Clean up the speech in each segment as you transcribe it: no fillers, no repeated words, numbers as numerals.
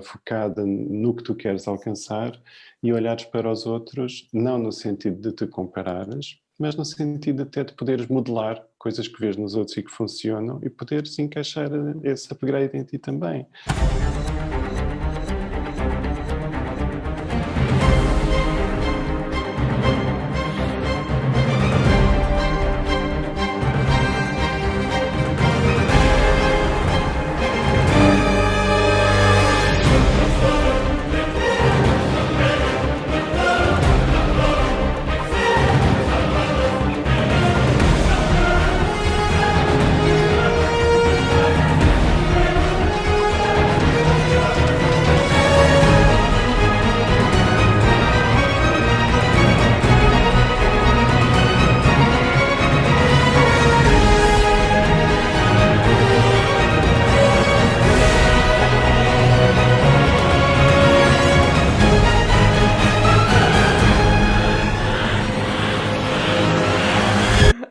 focada no que tu queres alcançar e olhares para os outros, não no sentido de te comparares, mas no sentido até de poderes modelar coisas que vês nos outros e que funcionam e poderes encaixar esse upgrade em ti também.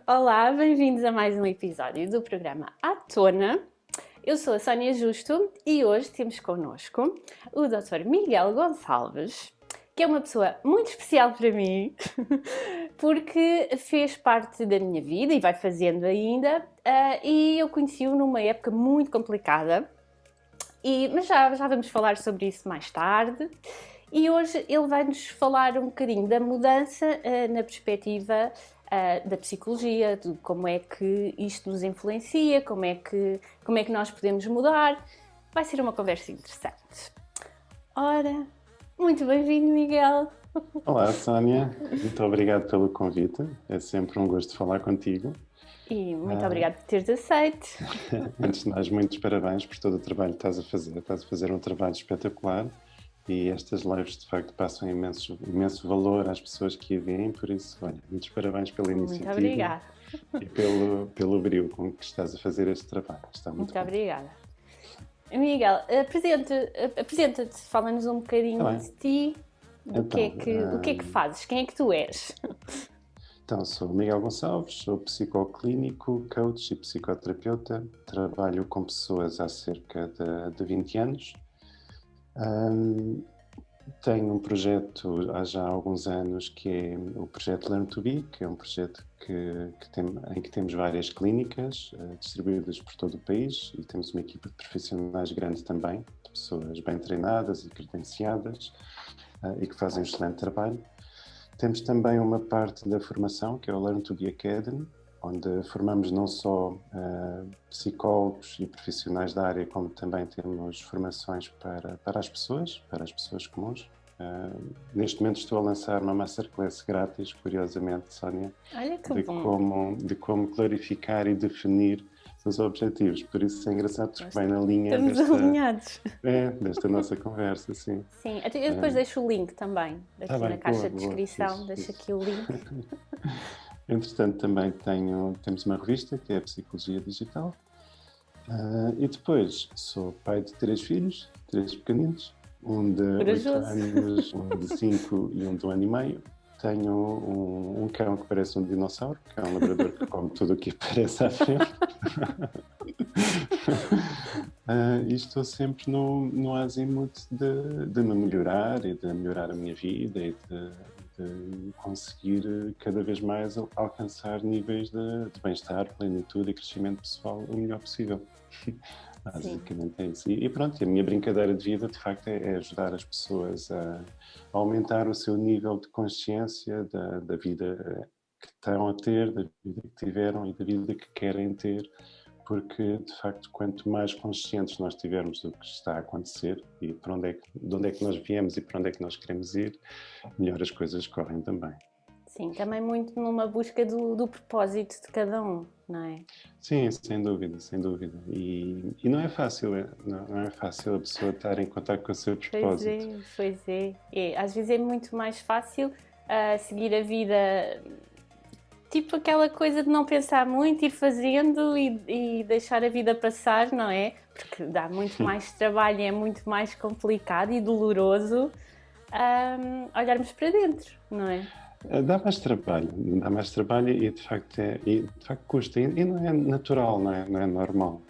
Olá, bem-vindos a mais um episódio do programa À Tona. Eu sou a Sónia Justo e hoje temos connosco o Dr. Miguel Gonçalves, que é uma pessoa muito especial para mim, porque fez parte da minha vida e vai fazendo ainda, e eu conheci-o numa época muito complicada, mas já vamos falar sobre isso mais tarde. E hoje ele vai-nos falar um bocadinho da mudança na perspectiva da psicologia, de como é que isto nos influencia, como é que nós podemos mudar. Vai ser uma conversa interessante. Ora, muito bem-vindo, Miguel. Olá, Sónia. Muito obrigado pelo convite. É sempre um gosto falar contigo. E muito obrigado por teres aceito. Antes de mais, muitos parabéns por todo o trabalho que estás a fazer. Estás a fazer um trabalho espetacular. E estas lives, de facto, passam imenso valor às pessoas que a veem, por isso, olha, muitos parabéns pela iniciativa. Muito obrigada. E pelo brio com que estás a fazer este trabalho. Está muito bom. Obrigada. Miguel, apresenta-te, fala-nos um bocadinho de ti, do que é que fazes, quem é que tu és? Então, sou Miguel Gonçalves, sou psicólogo clínico, coach e psicoterapeuta, trabalho com pessoas há cerca de 20 anos. Tenho um projeto há já alguns anos que é o projeto Learn to Be, que é um projeto em que temos várias clínicas distribuídas por todo o país e temos uma equipa de profissionais grande também, de pessoas bem treinadas e credenciadas e que fazem um excelente trabalho. Temos também uma parte da formação, que é o Learn to Be Academy, onde formamos não só psicólogos e profissionais da área, como também temos formações para as pessoas comuns. Neste momento estou a lançar uma masterclass grátis, curiosamente, Sónia, de como clarificar e definir os objetivos. Por isso é engraçado, porque vai na linha desta nossa conversa. Sim, eu depois deixo o link também, aqui na caixa de descrição, deixo aqui o link. Entretanto, também temos uma revista, que é a Psicologia Digital. E depois, sou pai de 3 filhos, 3 pequeninos. Um de 8 anos, um de 5 e um de 1 ano e meio. Tenho um cão que parece um dinossauro, que é um labrador que come tudo o que aparece à frente. E estou sempre no azimute de me melhorar e de melhorar a minha vida e de conseguir cada vez mais alcançar níveis de bem-estar, plenitude e crescimento pessoal o melhor possível. Basicamente é isso. E pronto, a minha brincadeira de vida, de facto, é ajudar as pessoas a aumentar o seu nível de consciência da vida que estão a ter, da vida que tiveram e da vida que querem ter, porque, de facto, quanto mais conscientes nós tivermos do que está a acontecer e de onde é que nós viemos e para onde é que nós queremos ir, melhor as coisas correm também. Sim, também muito numa busca do propósito de cada um, não é? Sim, sem dúvida, sem dúvida. E não é fácil, não é fácil a pessoa estar em contato com o seu propósito. Pois é. Às vezes é muito mais fácil seguir a vida, tipo aquela coisa de não pensar muito, ir fazendo e deixar a vida passar, não é? Porque dá muito mais trabalho, é muito mais complicado e doloroso olharmos para dentro, não é? Dá mais trabalho e de facto custa. E não é natural, não é normal.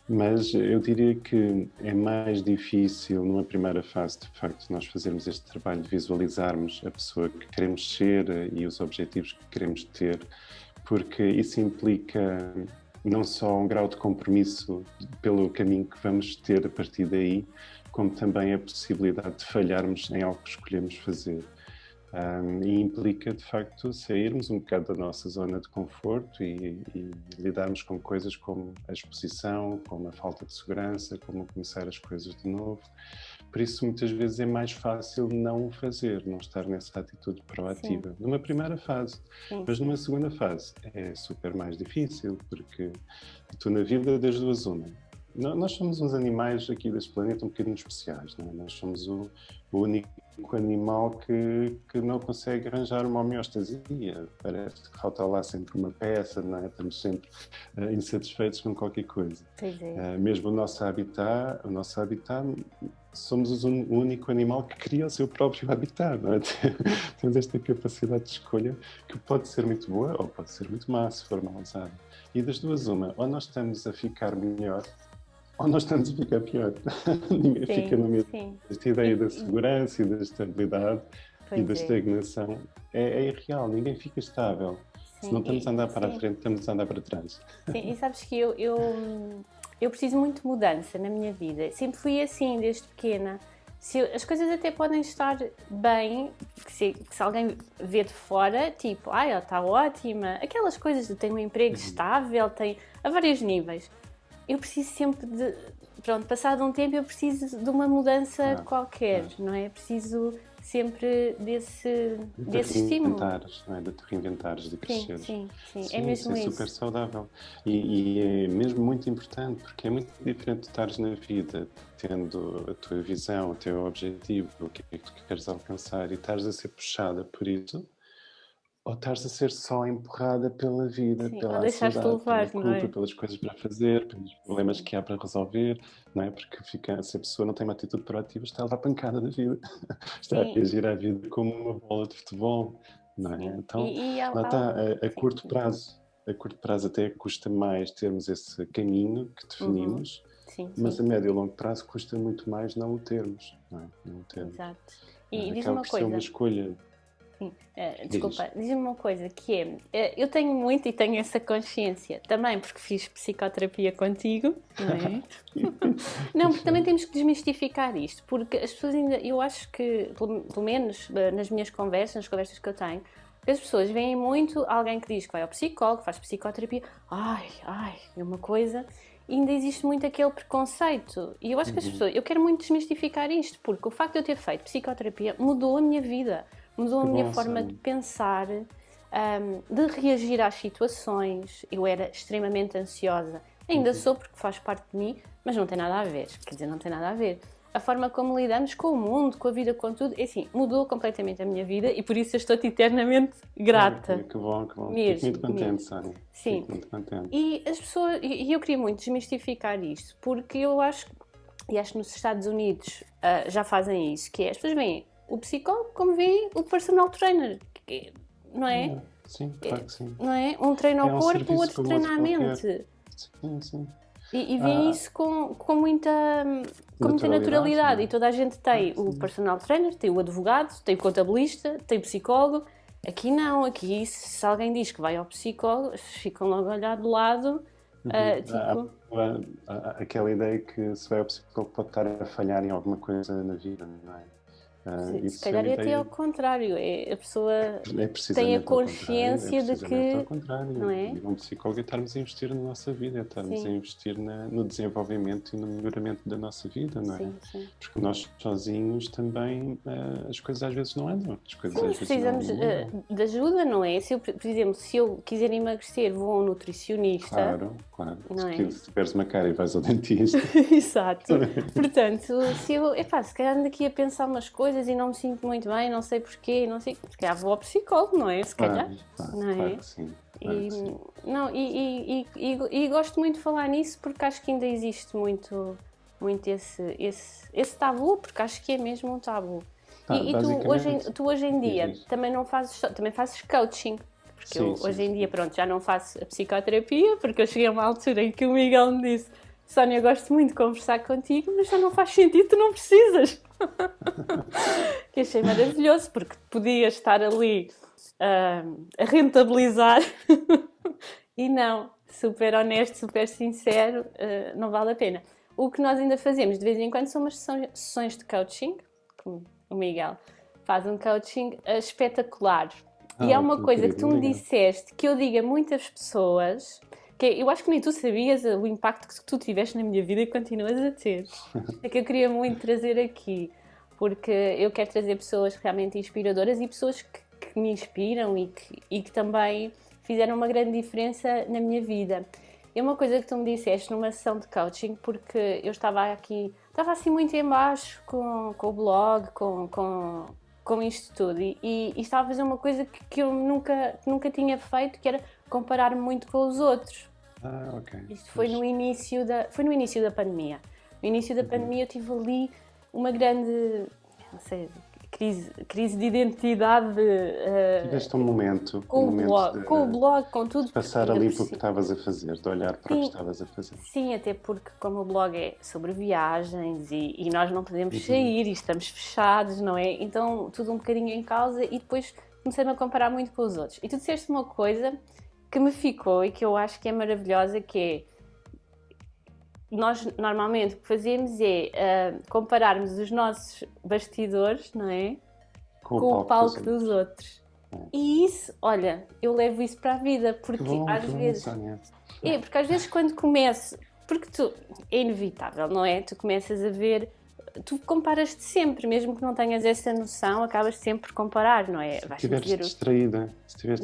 Mas eu diria que é mais difícil, numa primeira fase, de facto, nós fazermos este trabalho de visualizarmos a pessoa que queremos ser e os objetivos que queremos ter, porque isso implica não só um grau de compromisso pelo caminho que vamos ter a partir daí, como também a possibilidade de falharmos em algo que escolhemos fazer. E implica, de facto, sairmos um bocado da nossa zona de conforto e lidarmos com coisas como a exposição, como a falta de segurança, como começar as coisas de novo. Por isso, muitas vezes é mais fácil não o fazer, não estar nessa atitude proativa. Sim. Numa primeira fase. Sim. Mas numa segunda fase é super mais difícil, porque tu na vida das duas uma. Nós somos uns animais aqui deste planeta um bocadinho especiais, não é? Nós somos o único animal que não consegue arranjar uma homeostasia. Parece que falta lá sempre uma peça, não é? Estamos sempre insatisfeitos com qualquer coisa. Mesmo o nosso habitat, somos o único animal que cria o seu próprio habitat, não é? Temos esta capacidade de escolha que pode ser muito boa ou pode ser muito má se for mal usada. E das duas uma, ou nós estamos a ficar melhor, ou nós estamos a ficar pior. Ninguém fica no mesmo. Esta ideia da segurança e da estabilidade e da estagnação é irreal. Ninguém fica estável. Se não estamos a andar para a frente, estamos a andar para trás. Sim, e sabes que eu preciso muito de mudança na minha vida. Sempre fui assim, desde pequena. As coisas até podem estar bem, que se alguém vê de fora, tipo, ela está ótima. Aquelas coisas de ter um emprego estável, tem a vários níveis. Eu preciso sempre de... Pronto, passado um tempo eu preciso de uma mudança qualquer, não é? Preciso sempre desse estímulo. Não é? De te reinventares, de cresceres. Sim, é mesmo isso. É super saudável. E é mesmo muito importante, porque é muito diferente de estares na vida, tendo a tua visão, o teu objetivo, o que é que tu queres alcançar, e estares a ser puxada por isso, ou estás a ser só empurrada pela vida, pela ansiedade, pela culpa, pelas coisas para fazer, pelos problemas que há para resolver, não é? Porque se a pessoa não tem uma atitude proativa, está a levar pancada da vida. Está a reagir à vida como uma bola de futebol, não é? Então, lá está, a curto prazo até custa mais termos esse caminho que definimos, mas a médio e longo prazo custa muito mais não o termos, não é? Não o termos. Exato. E diz uma coisa. Uma escolha. Sim. Desculpa, diz-me uma coisa que eu tenho muito e tenho essa consciência também porque fiz psicoterapia contigo, não é? Não, porque também temos que desmistificar isto, porque as pessoas ainda, eu acho que, pelo menos nas minhas conversas, nas conversas que eu tenho, as pessoas veem muito alguém que diz que vai ao psicólogo, faz psicoterapia, é uma coisa, e ainda existe muito aquele preconceito, e eu acho que as pessoas, eu quero muito desmistificar isto, porque o facto de eu ter feito psicoterapia mudou a minha vida. Mudou a minha forma de pensar, de reagir às situações. Eu era extremamente ansiosa. Ainda sou, porque faz parte de mim, mas não tem nada a ver. Quer dizer, não tem nada a ver. A forma como lidamos com o mundo, com a vida, com tudo, assim, mudou completamente a minha vida e por isso eu estou-te eternamente grata. Que bom. Fico muito contente, Sónia. Sim. Fico muito contente. E as pessoas, e eu queria muito desmistificar isto, porque eu acho que nos Estados Unidos já fazem isso, que é, as pessoas veem o psicólogo como vê o personal trainer, não é? Sim, claro que sim. Não é? Um treina ao corpo, o outro treina à mente. Sim. E vê isso com muita naturalidade. E toda a gente tem o personal trainer, tem o advogado, tem o contabilista, tem o psicólogo. Aqui não, aqui se alguém diz que vai ao psicólogo, ficam logo a olhar de lado. Aquela ideia que se vai ao psicólogo pode estar a falhar em alguma coisa na vida, não é? Se calhar é até ao contrário, a pessoa tem a consciência de que... ao contrário, não é? E um psicólogo é estarmos a investir na nossa vida, estarmos a investir no desenvolvimento e no melhoramento da nossa vida, não é? Sim. Porque nós sozinhos também, as coisas às vezes não andam. Precisamos de ajuda, não é? Por exemplo, se eu quiser emagrecer, vou a um nutricionista. Claro. Não se tiveres uma cara e vais ao dentista. Exato. Portanto, se calhar ando aqui a pensar umas coisas e não me sinto muito bem, não sei porquê, se calhar vou ao psicólogo, não é? Se calhar, não é? Claro que sim. E gosto muito de falar nisso porque acho que ainda existe muito esse tabu, porque acho que é mesmo um tabu. E tu hoje em dia também fazes coaching, porque hoje em dia já não faço a psicoterapia, porque eu cheguei a uma altura em que o Miguel me disse: Sónia, eu gosto muito de conversar contigo, mas já não faz sentido, tu não precisas. Que achei maravilhoso, porque podias estar ali a rentabilizar e não, super honesto, super sincero, não vale a pena. O que nós ainda fazemos de vez em quando são umas sessões de coaching, como o Miguel faz um coaching espetacular. E há uma coisa que tu me disseste, que eu digo a muitas pessoas, que eu acho que nem tu sabias o impacto que tu tiveste na minha vida e continuas a ter. É que eu queria muito trazer aqui, porque eu quero trazer pessoas realmente inspiradoras e pessoas que me inspiram e que também fizeram uma grande diferença na minha vida. É uma coisa que tu me disseste numa sessão de coaching, porque eu estava assim muito em baixo com o blog, com isto tudo, e estava a fazer uma coisa que eu nunca tinha feito, que era comparar-me muito com os outros. Ok. Isto foi no início da pandemia. No início da pandemia eu tive ali uma grande, não sei, crise de identidade. Tiveste um momento. Com o blog, com tudo. De passar ali pelo que estavas a fazer, de olhar para o que estavas a fazer. Sim, até porque como o blog é sobre viagens e nós não podemos sair e estamos fechados, não é? Então tudo um bocadinho em causa e depois comecei-me a comparar muito com os outros. E tu disseste uma coisa que me ficou e que eu acho que é maravilhosa, que é, nós normalmente o que fazemos é compararmos os nossos bastidores, não é? Com o palco dos outros. E isso, olha, eu levo isso para a vida, porque às vezes... porque às vezes quando começo... Porque é inevitável, não é? Tu começas a ver... Tu comparas-te sempre, mesmo que não tenhas essa noção, acabas sempre por comparar, não é? Se estiveres distraída.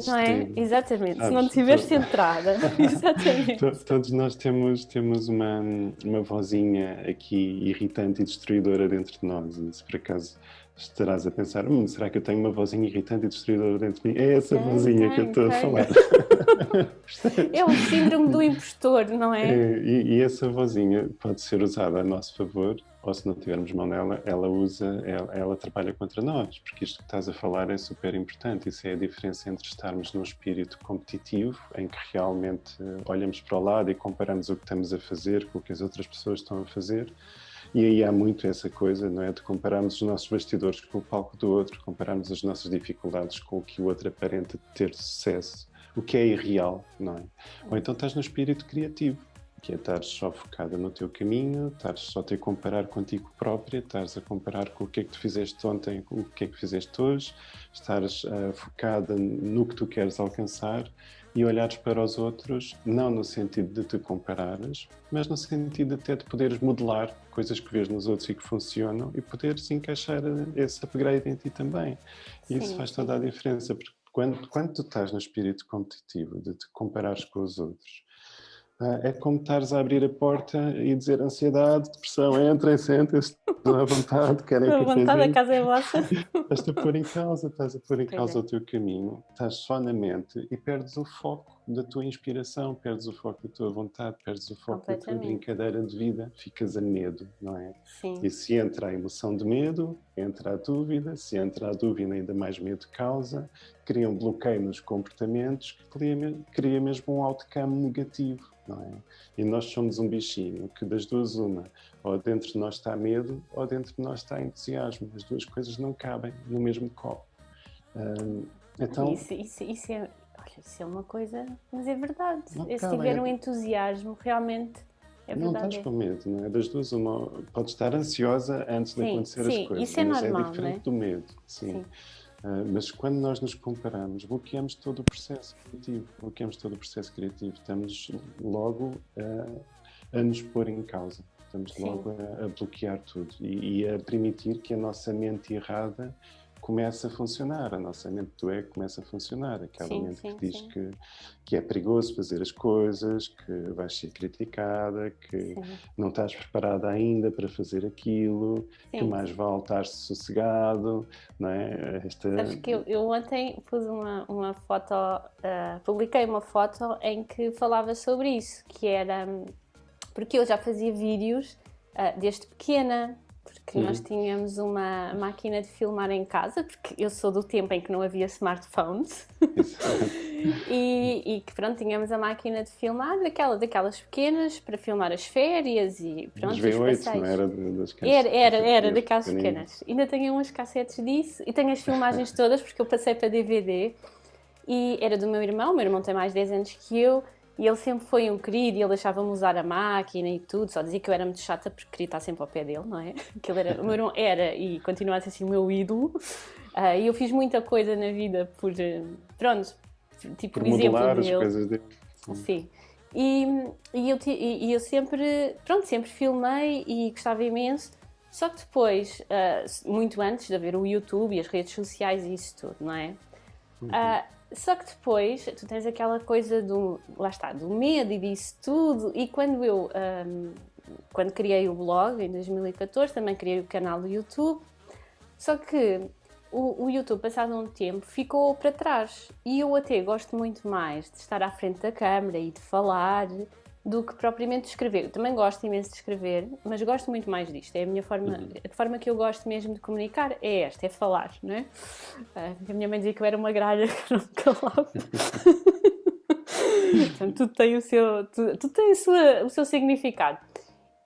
Não é? Exatamente, sabes? Se não estiveres centrada. Exatamente. Todos nós temos uma vozinha aqui irritante e destruidora dentro de nós. E se por acaso estarás a pensar, será que eu tenho uma vozinha irritante e destruidora dentro de mim? É essa vozinha que eu estou a falar. É o síndrome do impostor, não é? E essa vozinha pode ser usada a nosso favor, ou se não tivermos mão nela, ela trabalha contra nós, porque isto que estás a falar é super importante. Isso é a diferença entre estarmos num espírito competitivo, em que realmente olhamos para o lado e comparamos o que estamos a fazer com o que as outras pessoas estão a fazer. E aí há muito essa coisa, não é? De compararmos os nossos bastidores com o palco do outro, compararmos as nossas dificuldades com o que o outro aparenta ter sucesso, o que é irreal, não é? Ou então estás no espírito criativo, que é estar só focada no teu caminho, estar só a te comparar contigo própria, estares a comparar com o que é que tu fizeste ontem, com o que é que fizeste hoje, estares focada no que tu queres alcançar e olhares para os outros, não no sentido de te comparares, mas no sentido de até de poderes modelar coisas que vês nos outros e que funcionam e poderes encaixar esse upgrade em ti também. E isso faz toda a diferença, porque quando tu estás no espírito competitivo de te comparares com os outros, é como estares a abrir a porta e dizer ansiedade, depressão, entrem, sentem-se, à vontade, querem que a vontade, a casa é vossa. Estás a pôr em causa o teu caminho, estás só na mente e perdes o foco da tua inspiração, perdes o foco da tua vontade, perdes o foco da tua brincadeira de vida, ficas a medo, não é? Sim. E se entra a emoção de medo, entra a dúvida, se entra a dúvida ainda mais medo causa, cria um bloqueio nos comportamentos que cria mesmo um outcome negativo. Não é? E nós somos um bichinho que das duas uma, ou dentro de nós está medo ou dentro de nós está entusiasmo. As duas coisas não cabem no mesmo copo. Então, isso é uma coisa, mas é verdade. Se tiver um entusiasmo, realmente é verdade. Não estás com medo, não é? Das duas uma, podes estar ansiosa antes de acontecer as coisas. Isso é normal, mas é diferente do medo. Sim. Mas quando nós nos comparamos, bloqueamos todo o processo criativo. Estamos logo a nos pôr em causa. Estamos logo a bloquear tudo e a permitir que a nossa mente errada comece a funcionar. A nossa mente do ego começa a funcionar. Aquela mente que diz que é perigoso fazer as coisas, que vais ser criticada, que não estás preparada ainda para fazer aquilo, que mais vale estar sossegado, não é? Sabes que eu ontem pus uma foto, publiquei uma foto em que falava sobre isso, que era... Porque eu já fazia vídeos desde pequena, porque nós tínhamos uma máquina de filmar em casa, porque eu sou do tempo em que não havia smartphones. E que pronto, tínhamos a máquina de filmar, daquelas pequenas, para filmar as férias e pronto, Mas os V8, passeios. não era das Era cassetes daquelas pequeninas. pequenas. Ainda tenho umas cassetes disso e tenho as filmagens todas porque eu passei para DVD e era do meu irmão. O meu irmão tem mais 10 anos que eu e ele sempre foi um querido e ele deixava-me usar a máquina e tudo. Só dizia que eu era muito chata porque queria estar sempre ao pé dele, não é? Que o meu irmão era e continua a ser assim o meu ídolo. E eu fiz muita coisa na vida pronto, tipo Por o exemplo modelar as dele. coisas dele. Sim. E eu sempre, pronto, sempre filmei e gostava imenso. Só que depois, muito antes de haver o YouTube e as redes sociais e isso tudo, não é? Só que depois tu tens aquela coisa lá está, do medo e disso tudo. E quando criei o blog em 2014, também criei o canal do YouTube. Só que o YouTube, passado um tempo, ficou para trás. E eu até gosto muito mais de estar à frente da câmara e de falar do que propriamente de escrever. Eu também gosto imenso de escrever, mas gosto muito mais disto. É a minha forma, a forma que eu gosto mesmo de comunicar é esta, é falar, não é? A minha mãe dizia que eu era uma gralha que não me calava. Portanto, tudo tem o seu significado.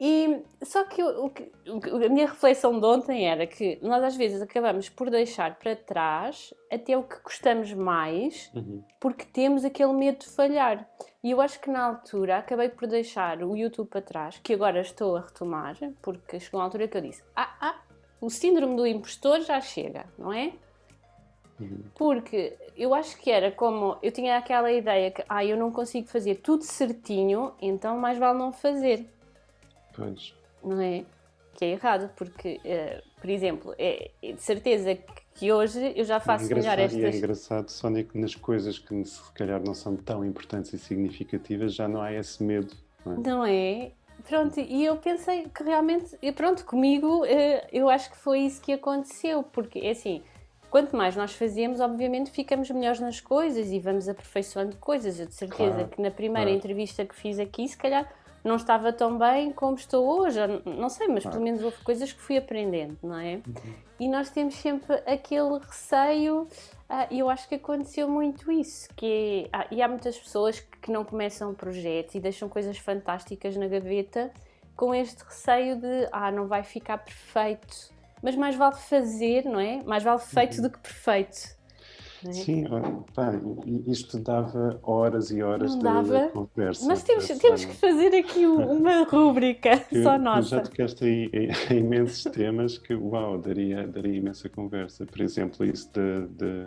E só que a minha reflexão de ontem era que nós às vezes acabamos por deixar para trás até o que gostamos mais porque temos aquele medo de falhar. E eu acho que na altura acabei por deixar o YouTube para trás, que agora estou a retomar, porque chegou uma altura que eu disse: o síndrome do impostor já chega, não é? Porque eu acho que era como, eu tinha aquela ideia que eu não consigo fazer tudo certinho, então mais vale não fazer. Pois. Não é? Que é errado, porque, por exemplo, de certeza que hoje eu já faço melhor estas... E é engraçado, Sónia, que nas coisas que se calhar não são tão importantes e significativas já não há esse medo, não é? Não é? Pronto, e eu pensei que realmente, pronto, comigo eu acho que foi isso que aconteceu, porque é assim, quanto mais nós fazemos, obviamente ficamos melhores nas coisas e vamos aperfeiçoando coisas. Eu de certeza que na primeira entrevista que fiz aqui, se calhar não estava tão bem como estou hoje, não sei, mas pelo menos houve coisas que fui aprendendo, não é? E nós temos sempre aquele receio, e eu acho que aconteceu muito isso, e há muitas pessoas que não começam projetos e deixam coisas fantásticas na gaveta com este receio de, não vai ficar perfeito, mas mais vale fazer, não é? Mais vale feito do que perfeito. Não é? Sim, isto dava horas e horas de conversa. Nós temos que fazer aqui uma rúbrica só nossa. Já tocaste aí em imensos temas que, daria imensa conversa. Por exemplo, isso de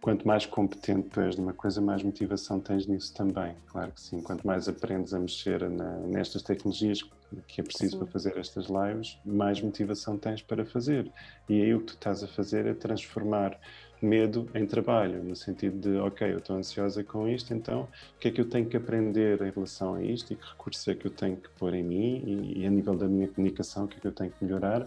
quanto mais competente tu és numa coisa, mais motivação tens nisso também. Claro que sim. Quanto mais aprendes a mexer nestas tecnologias que é preciso para fazer estas lives, mais motivação tens para fazer. E aí o que tu estás a fazer é transformar medo em trabalho, no sentido de, ok, eu estou ansiosa com isto, então o que é que eu tenho que aprender em relação a isto e que recursos é que eu tenho que pôr em mim e a nível da minha comunicação, o que é que eu tenho que melhorar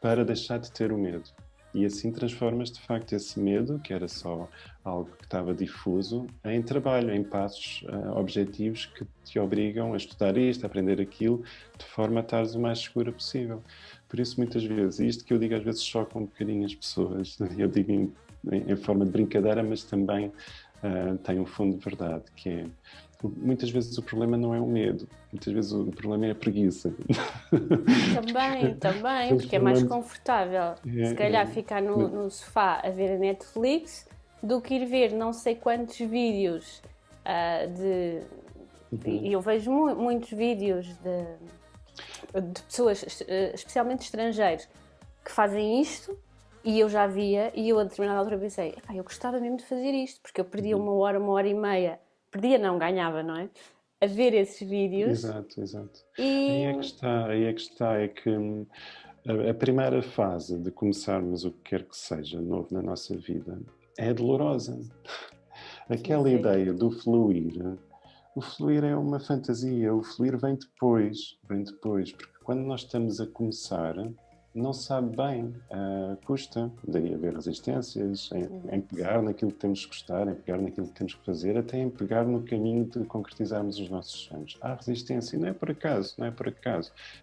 para deixar de ter o medo. E assim transformas, de facto, esse medo, que era só algo que estava difuso, em trabalho, em passos objetivos que te obrigam a estudar isto, a aprender aquilo, de forma a estares o mais segura possível. Por isso, muitas vezes, isto que eu digo às vezes choca um bocadinho as pessoas, eu digo em forma de brincadeira, mas também tem um fundo de verdade, que é, muitas vezes o problema não é o medo, muitas vezes o problema é a preguiça. Também, porque é mais confortável se calhar ficar no sofá a ver a Netflix do que ir ver não sei quantos vídeos e eu vejo muitos vídeos de pessoas, especialmente estrangeiros, que fazem isto. E eu já via, e eu a determinada altura pensei, eu gostava mesmo de fazer isto, porque eu perdia uma hora e meia, ganhava, não é? A ver esses vídeos. Exato. Aí é que está, é que a primeira fase de começarmos o que quer que seja novo na nossa vida é dolorosa. Aquela ideia do fluir, o fluir é uma fantasia, o fluir vem depois, porque quando nós estamos a começar, não sabe bem, custa, daí haver resistências, em pegar naquilo que temos que gostar, em pegar naquilo que temos que fazer, até em pegar no caminho de concretizarmos os nossos sonhos. Há resistência, e não é por acaso,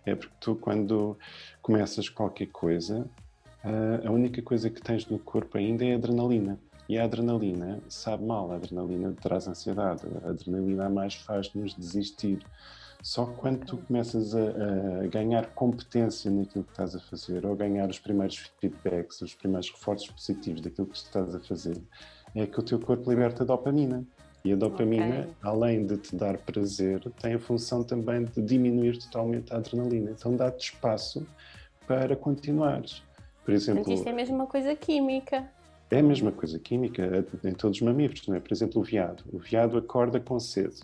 é porque tu, quando começas qualquer coisa, a única coisa que tens no corpo ainda é adrenalina. E a adrenalina sabe mal, a adrenalina traz ansiedade, a adrenalina a mais faz-nos desistir. Só que quando tu começas a ganhar competência naquilo que estás a fazer, ou ganhar os primeiros feedbacks, os primeiros reforços positivos daquilo que estás a fazer, é que o teu corpo liberta dopamina. E a dopamina, além de te dar prazer, tem a função também de diminuir totalmente a adrenalina. Então dá-te espaço para continuares. Por exemplo, Portanto, isto é mesmo uma coisa química. é a mesma coisa química em todos os mamíferos, não é? Por exemplo, o veado. O veado acorda com sede.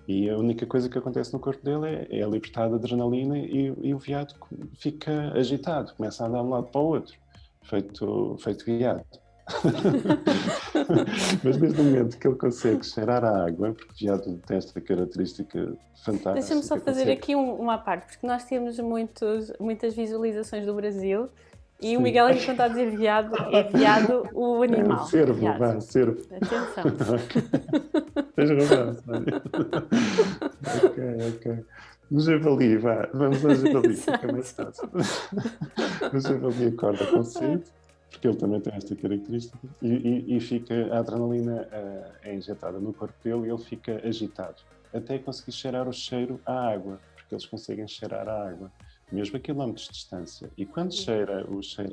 E a única coisa que acontece no corpo dele é libertar a adrenalina e o veado fica agitado, começa a andar de um lado para o outro, feito veado. Mas desde o momento que ele consegue cheirar a água, porque o veado tem esta característica fantástica. Deixa-me só fazer aqui uma parte, porque nós temos muitas visualizações do Brasil e o Miguel aqui quando está a dizer veado, é veado o animal. Cervo, vá, cervo. Atenção. Tens razão, ok. No javali, vá, vamos ao javali, fica mais fácil. O javali acorda com sede, porque ele também tem esta característica, e fica, a adrenalina é injetada no corpo dele e ele fica agitado, até conseguir cheirar o cheiro à água, porque eles conseguem cheirar a água, mesmo a quilómetros de distância. E quando cheira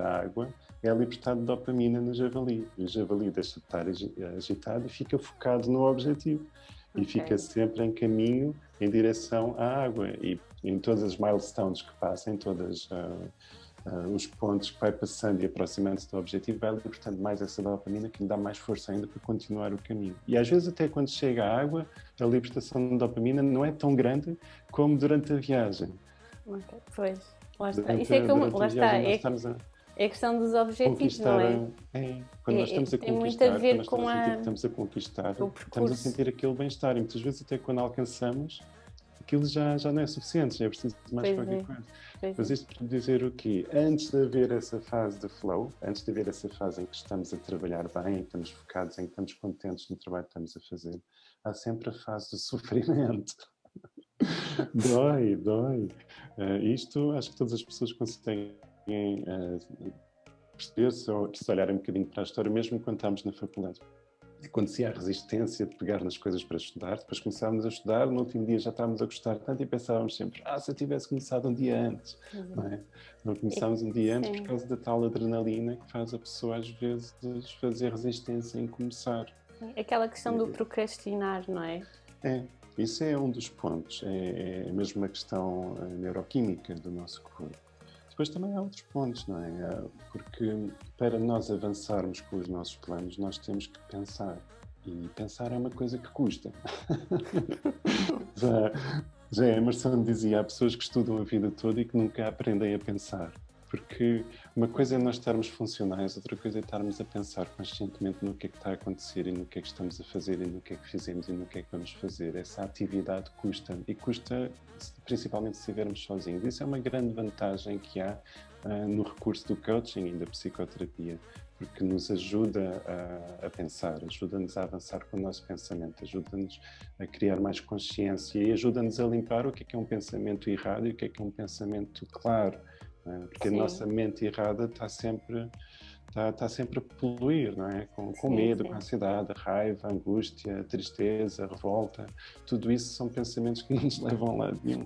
à água, é libertado dopamina no javali. E o javali deixa de estar agitado e fica focado no objetivo. E fica sempre em caminho em direção à água. E em todas as milestones que passa, em todos os pontos que vai passando e aproximando-se do objetivo, vai libertando mais essa dopamina que lhe dá mais força ainda para continuar o caminho. E às vezes até quando chega à água, a libertação de dopamina não é tão grande como durante a viagem. Pois, lá está. Isso é como, lá está, é a questão dos objetivos, não é? Quando nós estamos a tem conquistar, muito a ver com estamos a conquistar, estamos a sentir aquele bem-estar e muitas vezes até quando alcançamos, aquilo já não é suficiente, já é preciso de mais qualquer coisa. Mas isto para dizer o quê? Antes de haver essa fase de flow, antes de haver essa fase em que estamos a trabalhar bem, em que estamos focados, em que estamos contentes no trabalho que estamos a fazer, há sempre a fase do sofrimento. Dói. Isto acho que todas as pessoas conseguem perceber se olharem um bocadinho para a história, mesmo quando estamos na faculdade. Acontecia a resistência de pegar nas coisas para estudar, depois começávamos a estudar, no último dia já estávamos a gostar tanto e pensávamos sempre, se eu tivesse começado um dia antes, não é? Não começámos um dia antes por causa da tal adrenalina que faz a pessoa às vezes fazer resistência em começar. Aquela questão do procrastinar, não é? Isso é um dos pontos, é mesmo uma questão neuroquímica do nosso corpo. Depois também há outros pontos, não é? Porque para nós avançarmos com os nossos planos, nós temos que pensar. E pensar é uma coisa que custa. Já Emerson dizia, há pessoas que estudam a vida toda e que nunca aprendem a pensar. Porque uma coisa é nós estarmos funcionais, outra coisa é estarmos a pensar conscientemente no que é que está a acontecer e no que é que estamos a fazer e no que é que fizemos e no que é que vamos fazer. Essa atividade custa, e custa principalmente se estivermos sozinhos. Isso é uma grande vantagem que há no recurso do coaching e da psicoterapia, porque nos ajuda a pensar, ajuda-nos a avançar com o nosso pensamento, ajuda-nos a criar mais consciência e ajuda-nos a limpar o que é um pensamento errado e o que é um pensamento claro. Porque a nossa mente errada está sempre a poluir, não é? Com medo, com ansiedade, raiva, angústia, tristeza, revolta. Tudo isso são pensamentos que não nos levam a lado nenhum.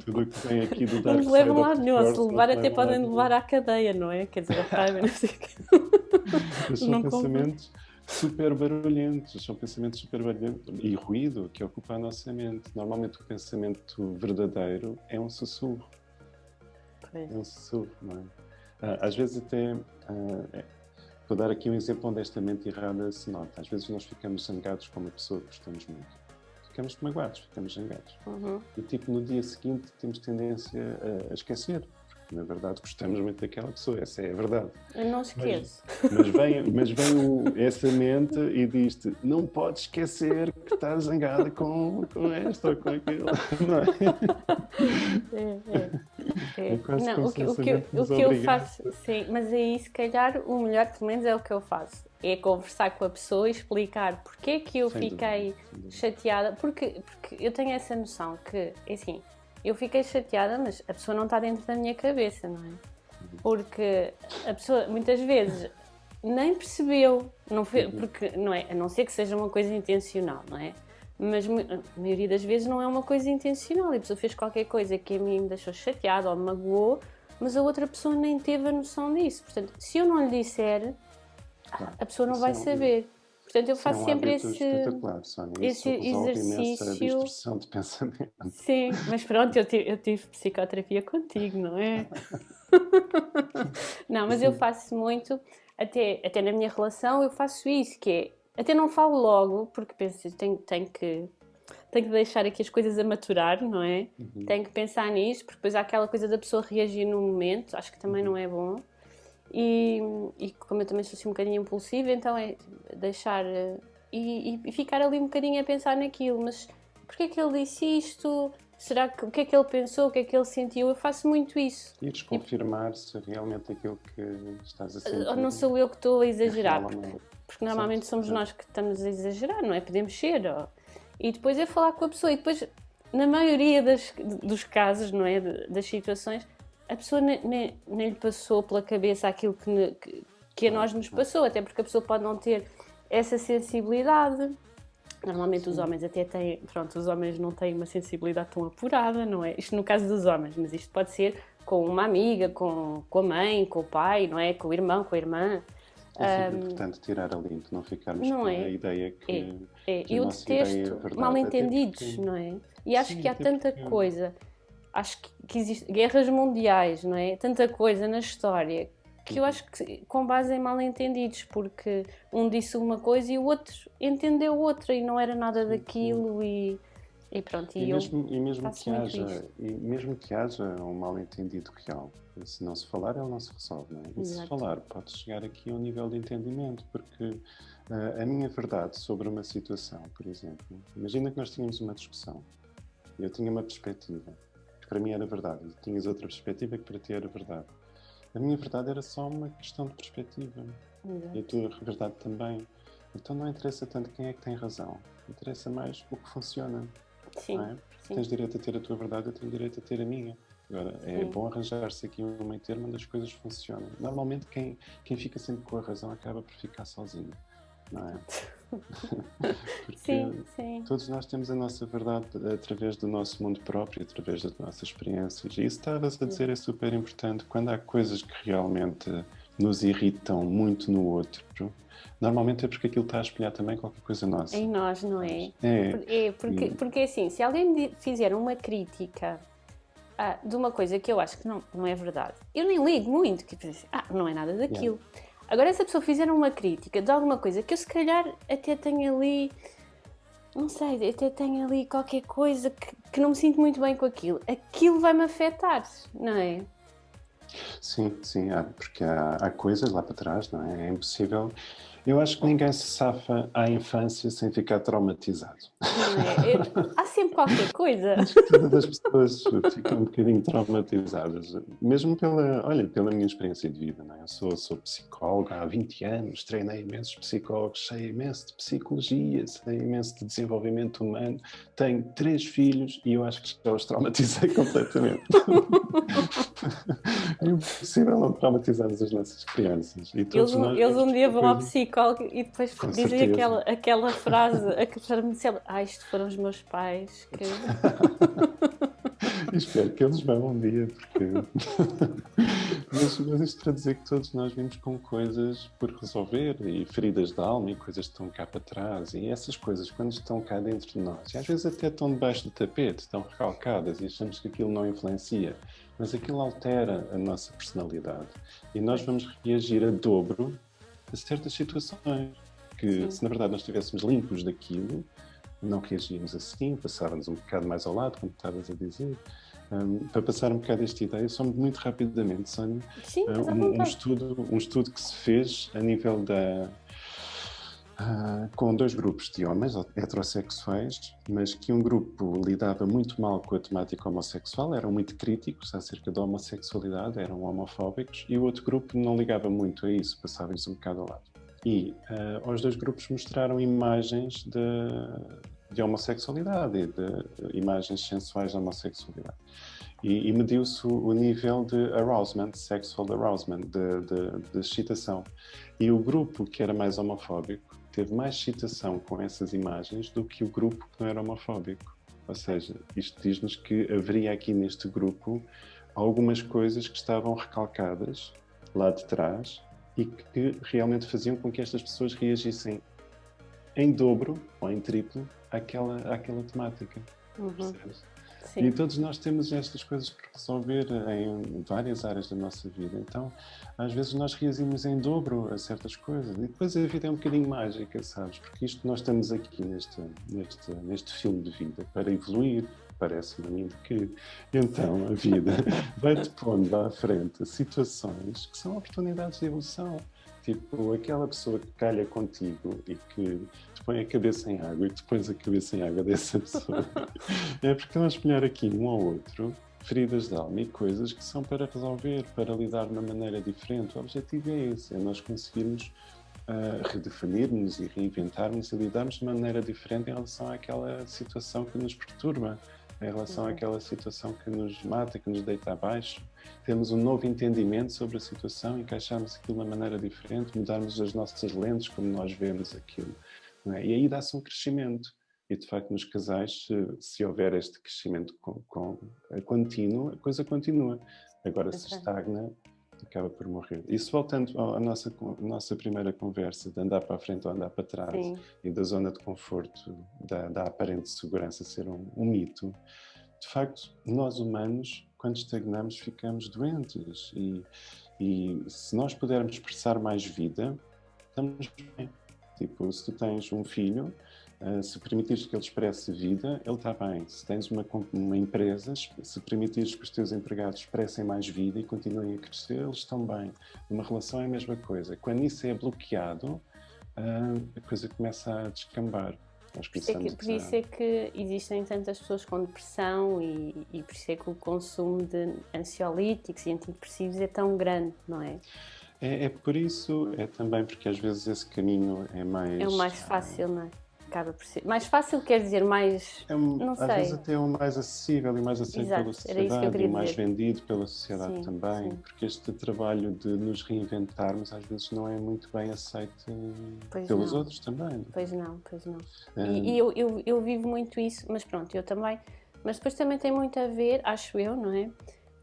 Tudo o que vem aqui do Dark Side of the Force. Não nos levam a lado nenhum. Se levar até podem levar à cadeia, não é? Quer dizer, a raiva, não sei o quê. Mas são pensamentos super barulhentos, e ruído que ocupa a nossa mente. Normalmente o pensamento verdadeiro é um sussurro. É um sussurro, não é? Às vezes até, vou dar aqui um exemplo onde esta mente errada se nota. Às vezes nós ficamos zangados com uma pessoa que gostamos muito. Ficamos magoados, ficamos zangados. E no dia seguinte temos tendência a esquecer. Porque, na verdade, gostamos muito daquela pessoa. Essa é a verdade. Eu não esqueço. Mas vem essa mente e diz-te, não podes esquecer que estás zangada com esta ou com aquela. Não é? Não, o que eu faço, sim, mas aí se calhar o melhor, pelo menos é o que eu faço, é conversar com a pessoa e explicar porque é que eu fiquei chateada, porque eu tenho essa noção que, assim, eu fiquei chateada, mas a pessoa não está dentro da minha cabeça, não é? Porque a pessoa, muitas vezes, nem percebeu, não foi, porque não é, a não ser que seja uma coisa intencional, não é? Mas a maioria das vezes não é uma coisa intencional, e a pessoa fez qualquer coisa que a mim me deixou chateada ou me magoou, mas a outra pessoa nem teve a noção disso. Portanto, se eu não lhe disser, a pessoa não vai saber. Portanto, eu faço sempre espetacular, Sónia. Isso resolve imensa distorção de pensamento. Sim, mas pronto, eu tive psicoterapia contigo, não é? Não, mas eu faço muito, até na minha relação eu faço isso, que é, até não falo logo, porque penso, tenho que deixar aqui as coisas a maturar, não é? Tenho que pensar nisso, porque depois há aquela coisa da pessoa reagir no momento, acho que também não é bom. E como eu também sou assim um bocadinho impulsiva, então é deixar e ficar ali um bocadinho a pensar naquilo, mas porquê é que ele disse isto? Será que, o que é que ele pensou, o que é que ele sentiu? Eu faço muito isso. E desconfirmar se realmente aquilo que estás a sentir... Ou não sou eu que estou a exagerar, porque normalmente somos nós que estamos a exagerar, não é? Podemos ser. E depois é falar com a pessoa, e depois, na maioria dos casos, não é? Das situações, a pessoa nem lhe passou pela cabeça aquilo que a nós nos passou, até porque a pessoa pode não ter essa sensibilidade. Normalmente os homens até têm, pronto, os homens não têm uma sensibilidade tão apurada, não é? Isto no caso dos homens, mas isto pode ser com uma amiga, com a mãe, com o pai, não é? Com o irmão, com a irmã. É sempre importante tirar a limpo, não ficarmos com a ideia que eu detesto mal-entendidos, não é? E acho que há tanta coisa, acho que existem guerras mundiais, não é? Tanta coisa na história que eu acho que com base em mal-entendidos, porque um disse uma coisa e o outro entendeu outra e não era nada daquilo e pronto. Mesmo que haja um mal-entendido real, se não se falar, ele não se resolve, não é? E se falar, pode chegar aqui a um nível de entendimento, porque a minha verdade sobre uma situação, por exemplo, imagina que nós tínhamos uma discussão, eu tinha uma perspectiva, que para mim era verdade, e tinhas outra perspectiva que para ti era verdade. A minha verdade era só uma questão de perspectiva. E a tua verdade também. Então não interessa tanto quem é que tem razão. Interessa mais o que funciona. Sim, não é? sim. Tens direito a ter a tua verdade, eu tenho direito a ter a minha. Agora, é bom arranjar-se aqui um meio termo onde as coisas funcionam. Normalmente quem fica sempre com a razão acaba por ficar sozinho. Não é? Porque sim. todos nós temos a nossa verdade através do nosso mundo próprio, através das nossas experiências. E isso estavas a dizer é super importante. Quando há coisas que realmente nos irritam muito no outro, normalmente é porque aquilo está a espelhar também qualquer coisa nossa. Em nós, não é? Porque assim, se alguém me fizer uma crítica de uma coisa que eu acho que não é verdade, eu nem ligo muito, que não é nada daquilo. Agora, se a pessoa fizer uma crítica de alguma coisa que eu se calhar até tenho ali, não sei, até tenho ali qualquer coisa que não me sinto muito bem com aquilo vai-me afetar, não é? Sim, porque há coisas lá para trás, não é? É impossível. Eu acho que ninguém se safa à infância sem ficar traumatizado. Não é? Há sempre qualquer coisa. Acho que todas as pessoas ficam um bocadinho traumatizadas, mesmo pela minha experiência de vida, não é? Eu sou psicóloga há 20 anos, treinei imensos psicólogos, sei imenso de psicologia, sei imenso de desenvolvimento humano, tenho 3 filhos e eu acho que já os traumatizei completamente. É impossível não traumatizarmos as nossas crianças. E todos eles um dia vão ao psicólogo e depois dizem aquela frase, isto foram os meus pais. Espero que eles vão um dia, porque... mas isto para dizer que todos nós vimos com coisas por resolver e feridas de alma e coisas que estão cá para trás, e essas coisas quando estão cá dentro de nós, e às vezes até estão debaixo do tapete, estão recalcadas e achamos que aquilo não influencia, mas aquilo altera a nossa personalidade e nós vamos reagir a dobro a certas situações que se na verdade nós estivéssemos limpos daquilo, não reagíamos assim, passávamos um bocado mais ao lado, como estavas a dizer. Para passar um bocado esta ideia, só muito rapidamente, Sónia, um estudo que se fez a nível com 2 grupos de homens heterossexuais, mas que um grupo lidava muito mal com a temática homossexual, eram muito críticos acerca da homossexualidade, eram homofóbicos, e o outro grupo não ligava muito a isso, passava-lhes um bocado ao lado. E os 2 grupos mostraram imagens de homossexualidade e de imagens sensuais de homossexualidade. e mediu-se o nível de arousement, sexual arousement, de excitação. E o grupo que era mais homofóbico teve mais excitação com essas imagens do que o grupo que não era homofóbico. Ou seja, isto diz-nos que haveria aqui neste grupo algumas coisas que estavam recalcadas lá de trás e que realmente faziam com que estas pessoas reagissem em dobro ou em triplo àquela temática. Percebes? Sim. E todos nós temos estas coisas por resolver em várias áreas da nossa vida. Então, às vezes nós reagimos em dobro a certas coisas. E depois a vida é um bocadinho mágica, sabes? Porque isto nós estamos aqui neste filme de vida para evoluir. Parece-me a mim que, então, a vida vai-te pondo à frente situações que são oportunidades de evolução. Tipo, aquela pessoa que calha contigo e que te põe a cabeça em água e tu pões a cabeça em água dessa pessoa. É porque vamos espelhar aqui um ao outro feridas de alma e coisas que são para resolver, para lidar de uma maneira diferente. O objetivo é esse, é nós conseguirmos redefinir-nos e reinventar-nos e lidarmos de maneira diferente em relação àquela situação que nos perturba, em relação àquela situação que nos mata, que nos deita abaixo. Temos um novo entendimento sobre a situação, encaixarmos aquilo de uma maneira diferente, mudarmos as nossas lentes como nós vemos aquilo. Não é? E aí dá-se um crescimento. E, de facto, nos casais, se houver este crescimento contínuo, a coisa continua. Agora, se estagna, acaba por morrer. Isso voltando à nossa primeira conversa, de andar para a frente ou andar para trás, sim, e da zona de conforto, da aparente segurança ser um mito, de facto, nós humanos, quando estagnamos, ficamos doentes. E se nós pudermos expressar mais vida, estamos bem. Tipo, se tu tens um filho, se permitires que ele expresse vida, ele está bem. Se tens uma empresa, se permitires que os teus empregados expressem mais vida e continuem a crescer, eles estão bem. Uma relação é a mesma coisa. Quando isso é bloqueado, a coisa começa a descambar. Por isso é que existem tantas pessoas com depressão e por isso é que o consumo de ansiolíticos e antidepressivos é tão grande, não é? É por isso, é também porque às vezes esse caminho é mais... É o mais fácil, não é? Acaba por ser. Mais fácil quer dizer mais... não sei. Às vezes até é o mais acessível e mais aceito pela sociedade e mais vendido pela sociedade também. Sim. Porque este trabalho de nos reinventarmos às vezes não é muito bem aceito pelos outros também. Pois não. E eu vivo muito isso, mas pronto, eu também. Mas depois também tem muito a ver, acho eu, não é?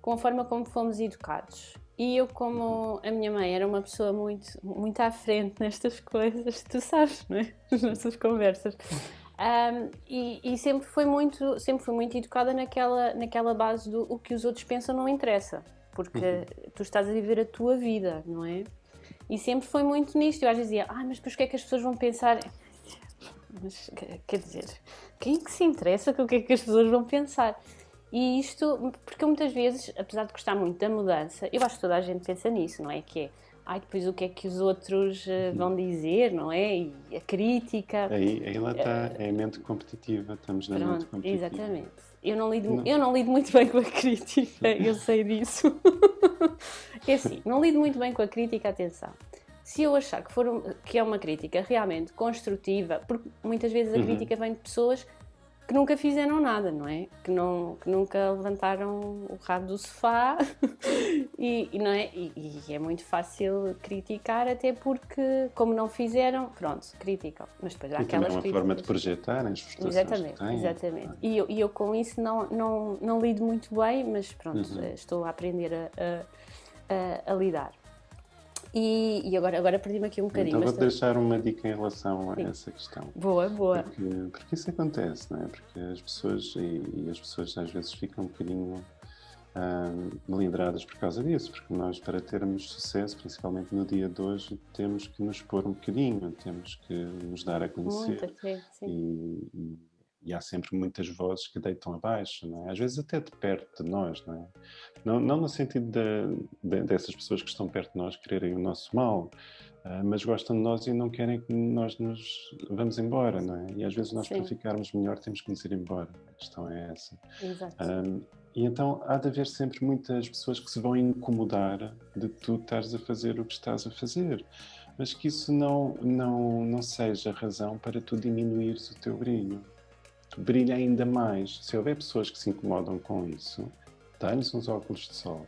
Com a forma como fomos educados. E eu, como a minha mãe era uma pessoa muito à frente nestas coisas, tu sabes, não é? Nas nossas conversas. E sempre fui muito educada naquela base do o que os outros pensam não interessa, porque tu estás a viver a tua vida, não é? E sempre foi muito nisto. Eu às vezes dizia, mas depois o que é que as pessoas vão pensar? Mas, quer dizer, quem é que se interessa com o que é que as pessoas vão pensar? E isto, porque muitas vezes, apesar de gostar muito da mudança, eu acho que toda a gente pensa nisso, não é? Que é, depois o que é que os outros vão dizer, não é? E a crítica... Aí lá está, é a mente competitiva, estamos na mente competitiva. Exatamente. Eu não lido muito bem com a crítica, eu sei disso. É assim, não lido muito bem com a crítica, atenção. Se eu achar que é uma crítica realmente construtiva, porque muitas vezes a crítica vem de pessoas que nunca fizeram nada, não é? Que nunca levantaram o rabo do sofá não é? E é muito fácil criticar, até porque, como não fizeram, pronto, criticam. Mas depois há aquelas críticas... É uma forma de projetar as frustrações que têm. Exatamente. E eu com isso não lido muito bem, mas pronto, estou a aprender a lidar. E agora perdi-me aqui um bocadinho. Então vou deixar uma dica em relação a essa questão. Boa. Porque isso acontece, não é? Porque as pessoas, e as pessoas às vezes ficam um bocadinho melindradas por causa disso, porque nós, para termos sucesso, principalmente no dia de hoje, temos que nos expor um bocadinho, temos que nos dar a conhecer. E há sempre muitas vozes que deitam abaixo, não é? Às vezes até de perto de nós, não é? Não no sentido dessas pessoas que estão perto de nós quererem o nosso mal, mas gostam de nós e não querem que nós nos vamos embora, não é? E às vezes nós, para ficarmos melhor, temos que nos ir embora. A questão é essa. Exato. E então há de haver sempre muitas pessoas que se vão incomodar de tu estares a fazer o que estás a fazer, mas que isso não seja razão para tu diminuires o teu brilho. Brilha ainda mais. Se houver pessoas que se incomodam com isso, Dá-lhes uns óculos de sol.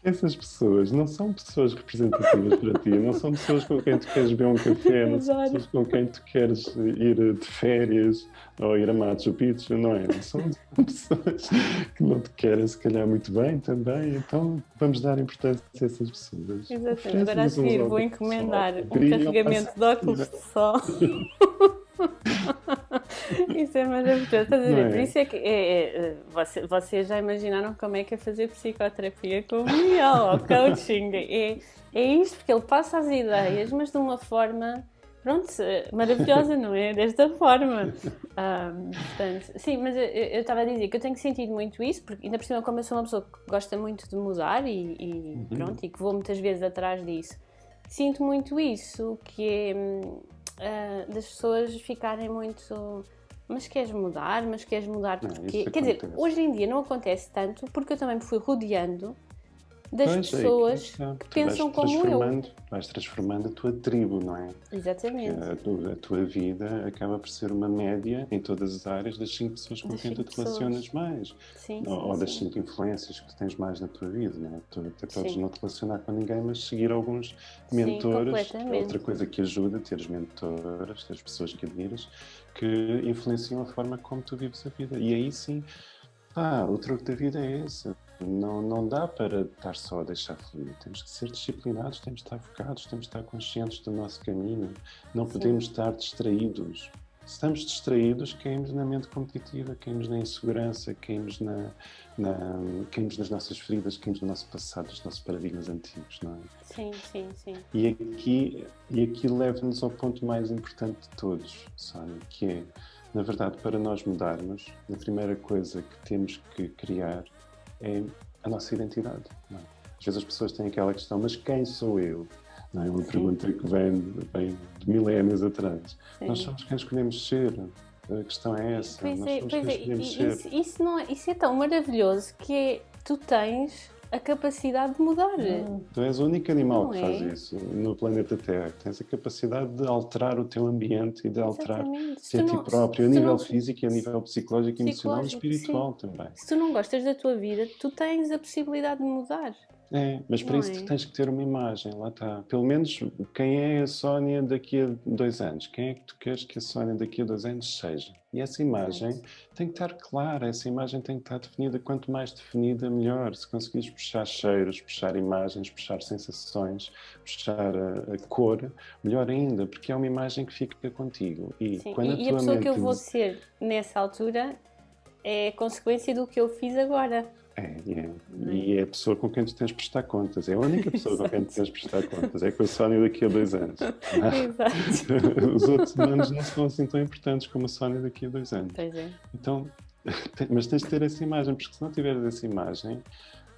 Essas pessoas não são pessoas representativas para ti, não são pessoas com quem tu queres beber um café, não são pessoas com quem tu queres ir de férias ou ir a Machu Picchu, não é? São pessoas que não te querem, se calhar, muito bem também, então vamos dar importância a essas pessoas. Exatamente. Agora a seguir vou encomendar um carregamento de óculos de sol. Isso é maravilhoso. Estás a ver? Por isso é que vocês já imaginaram como é que é fazer psicoterapia com o Miguel, ou coaching. É isto, porque ele passa as ideias, mas de uma forma, pronto, maravilhosa, não é? Desta forma. Portanto, sim, mas eu estava a dizer que eu tenho sentido muito isso, porque ainda por cima, como eu sou uma pessoa que gosta muito de mudar pronto, e que vou muitas vezes atrás disso, sinto muito isso, que é das pessoas ficarem muito... Mas queres mudar? Mas queres mudar porque... Quer dizer, hoje em dia não acontece tanto, porque eu também me fui rodeando das pessoas que pensam como eu. Vais transformando a tua tribo, não é? Exatamente. A tua vida acaba por ser uma média em todas as áreas das 5 pessoas com quem tu te relacionas mais. Sim, ou das 5 influências que tu tens mais na tua vida, não é? Tu até podes não te relacionar com ninguém, mas seguir alguns mentores. Outra coisa que ajuda, teres mentoras, teres pessoas que admiras, que influenciam a forma como tu vives a vida. E aí sim, o truque da vida é esse. Não dá para estar só a deixar fluir. Temos que ser disciplinados, temos que estar focados, temos que estar conscientes do nosso caminho. Não podemos estar distraídos. Se estamos distraídos, caímos na mente competitiva, caímos na insegurança, caímos nas nossas feridas, caímos no nosso passado, nos nossos paradigmas antigos, não é? Sim. E aqui leva-nos ao ponto mais importante de todos, Sónia, que é, na verdade, para nós mudarmos, a primeira coisa que temos que criar é a nossa identidade. Não é? Às vezes as pessoas têm aquela questão, mas quem sou eu? Não é uma pergunta que vem de milénios atrás. Sim. Nós somos quem escolhemos ser. A questão é essa. Isso é tão maravilhoso que tu tens a capacidade de mudar. Tu és o único animal que faz isso no planeta Terra. Tens a capacidade de alterar o teu ambiente e de alterar-te a ti próprio, a nível físico, a nível psicológico, emocional e espiritual também. Se tu não gostas da tua vida, tu tens a possibilidade de mudar. Mas para isso tu tens que ter uma imagem, lá está. Pelo menos quem é a Sónia daqui a 2 anos? Quem é que tu queres que a Sónia daqui a 2 anos seja? E essa imagem tem que estar clara, essa imagem tem que estar definida. Quanto mais definida, melhor. Se conseguires puxar cheiros, puxar imagens, puxar sensações, puxar a cor, melhor ainda, porque é uma imagem que fica contigo. E a pessoa que eu vou ser nessa altura é a consequência do que eu fiz agora. E é a pessoa com quem tu tens de prestar contas. É a única pessoa com quem tu tens de prestar contas. É com a Sónia daqui a 2 anos. Exato. Os outros humanos não são assim tão importantes como a Sónia daqui a 2 anos. Pois é. Então, mas tens de ter essa imagem, porque se não tiveres essa imagem,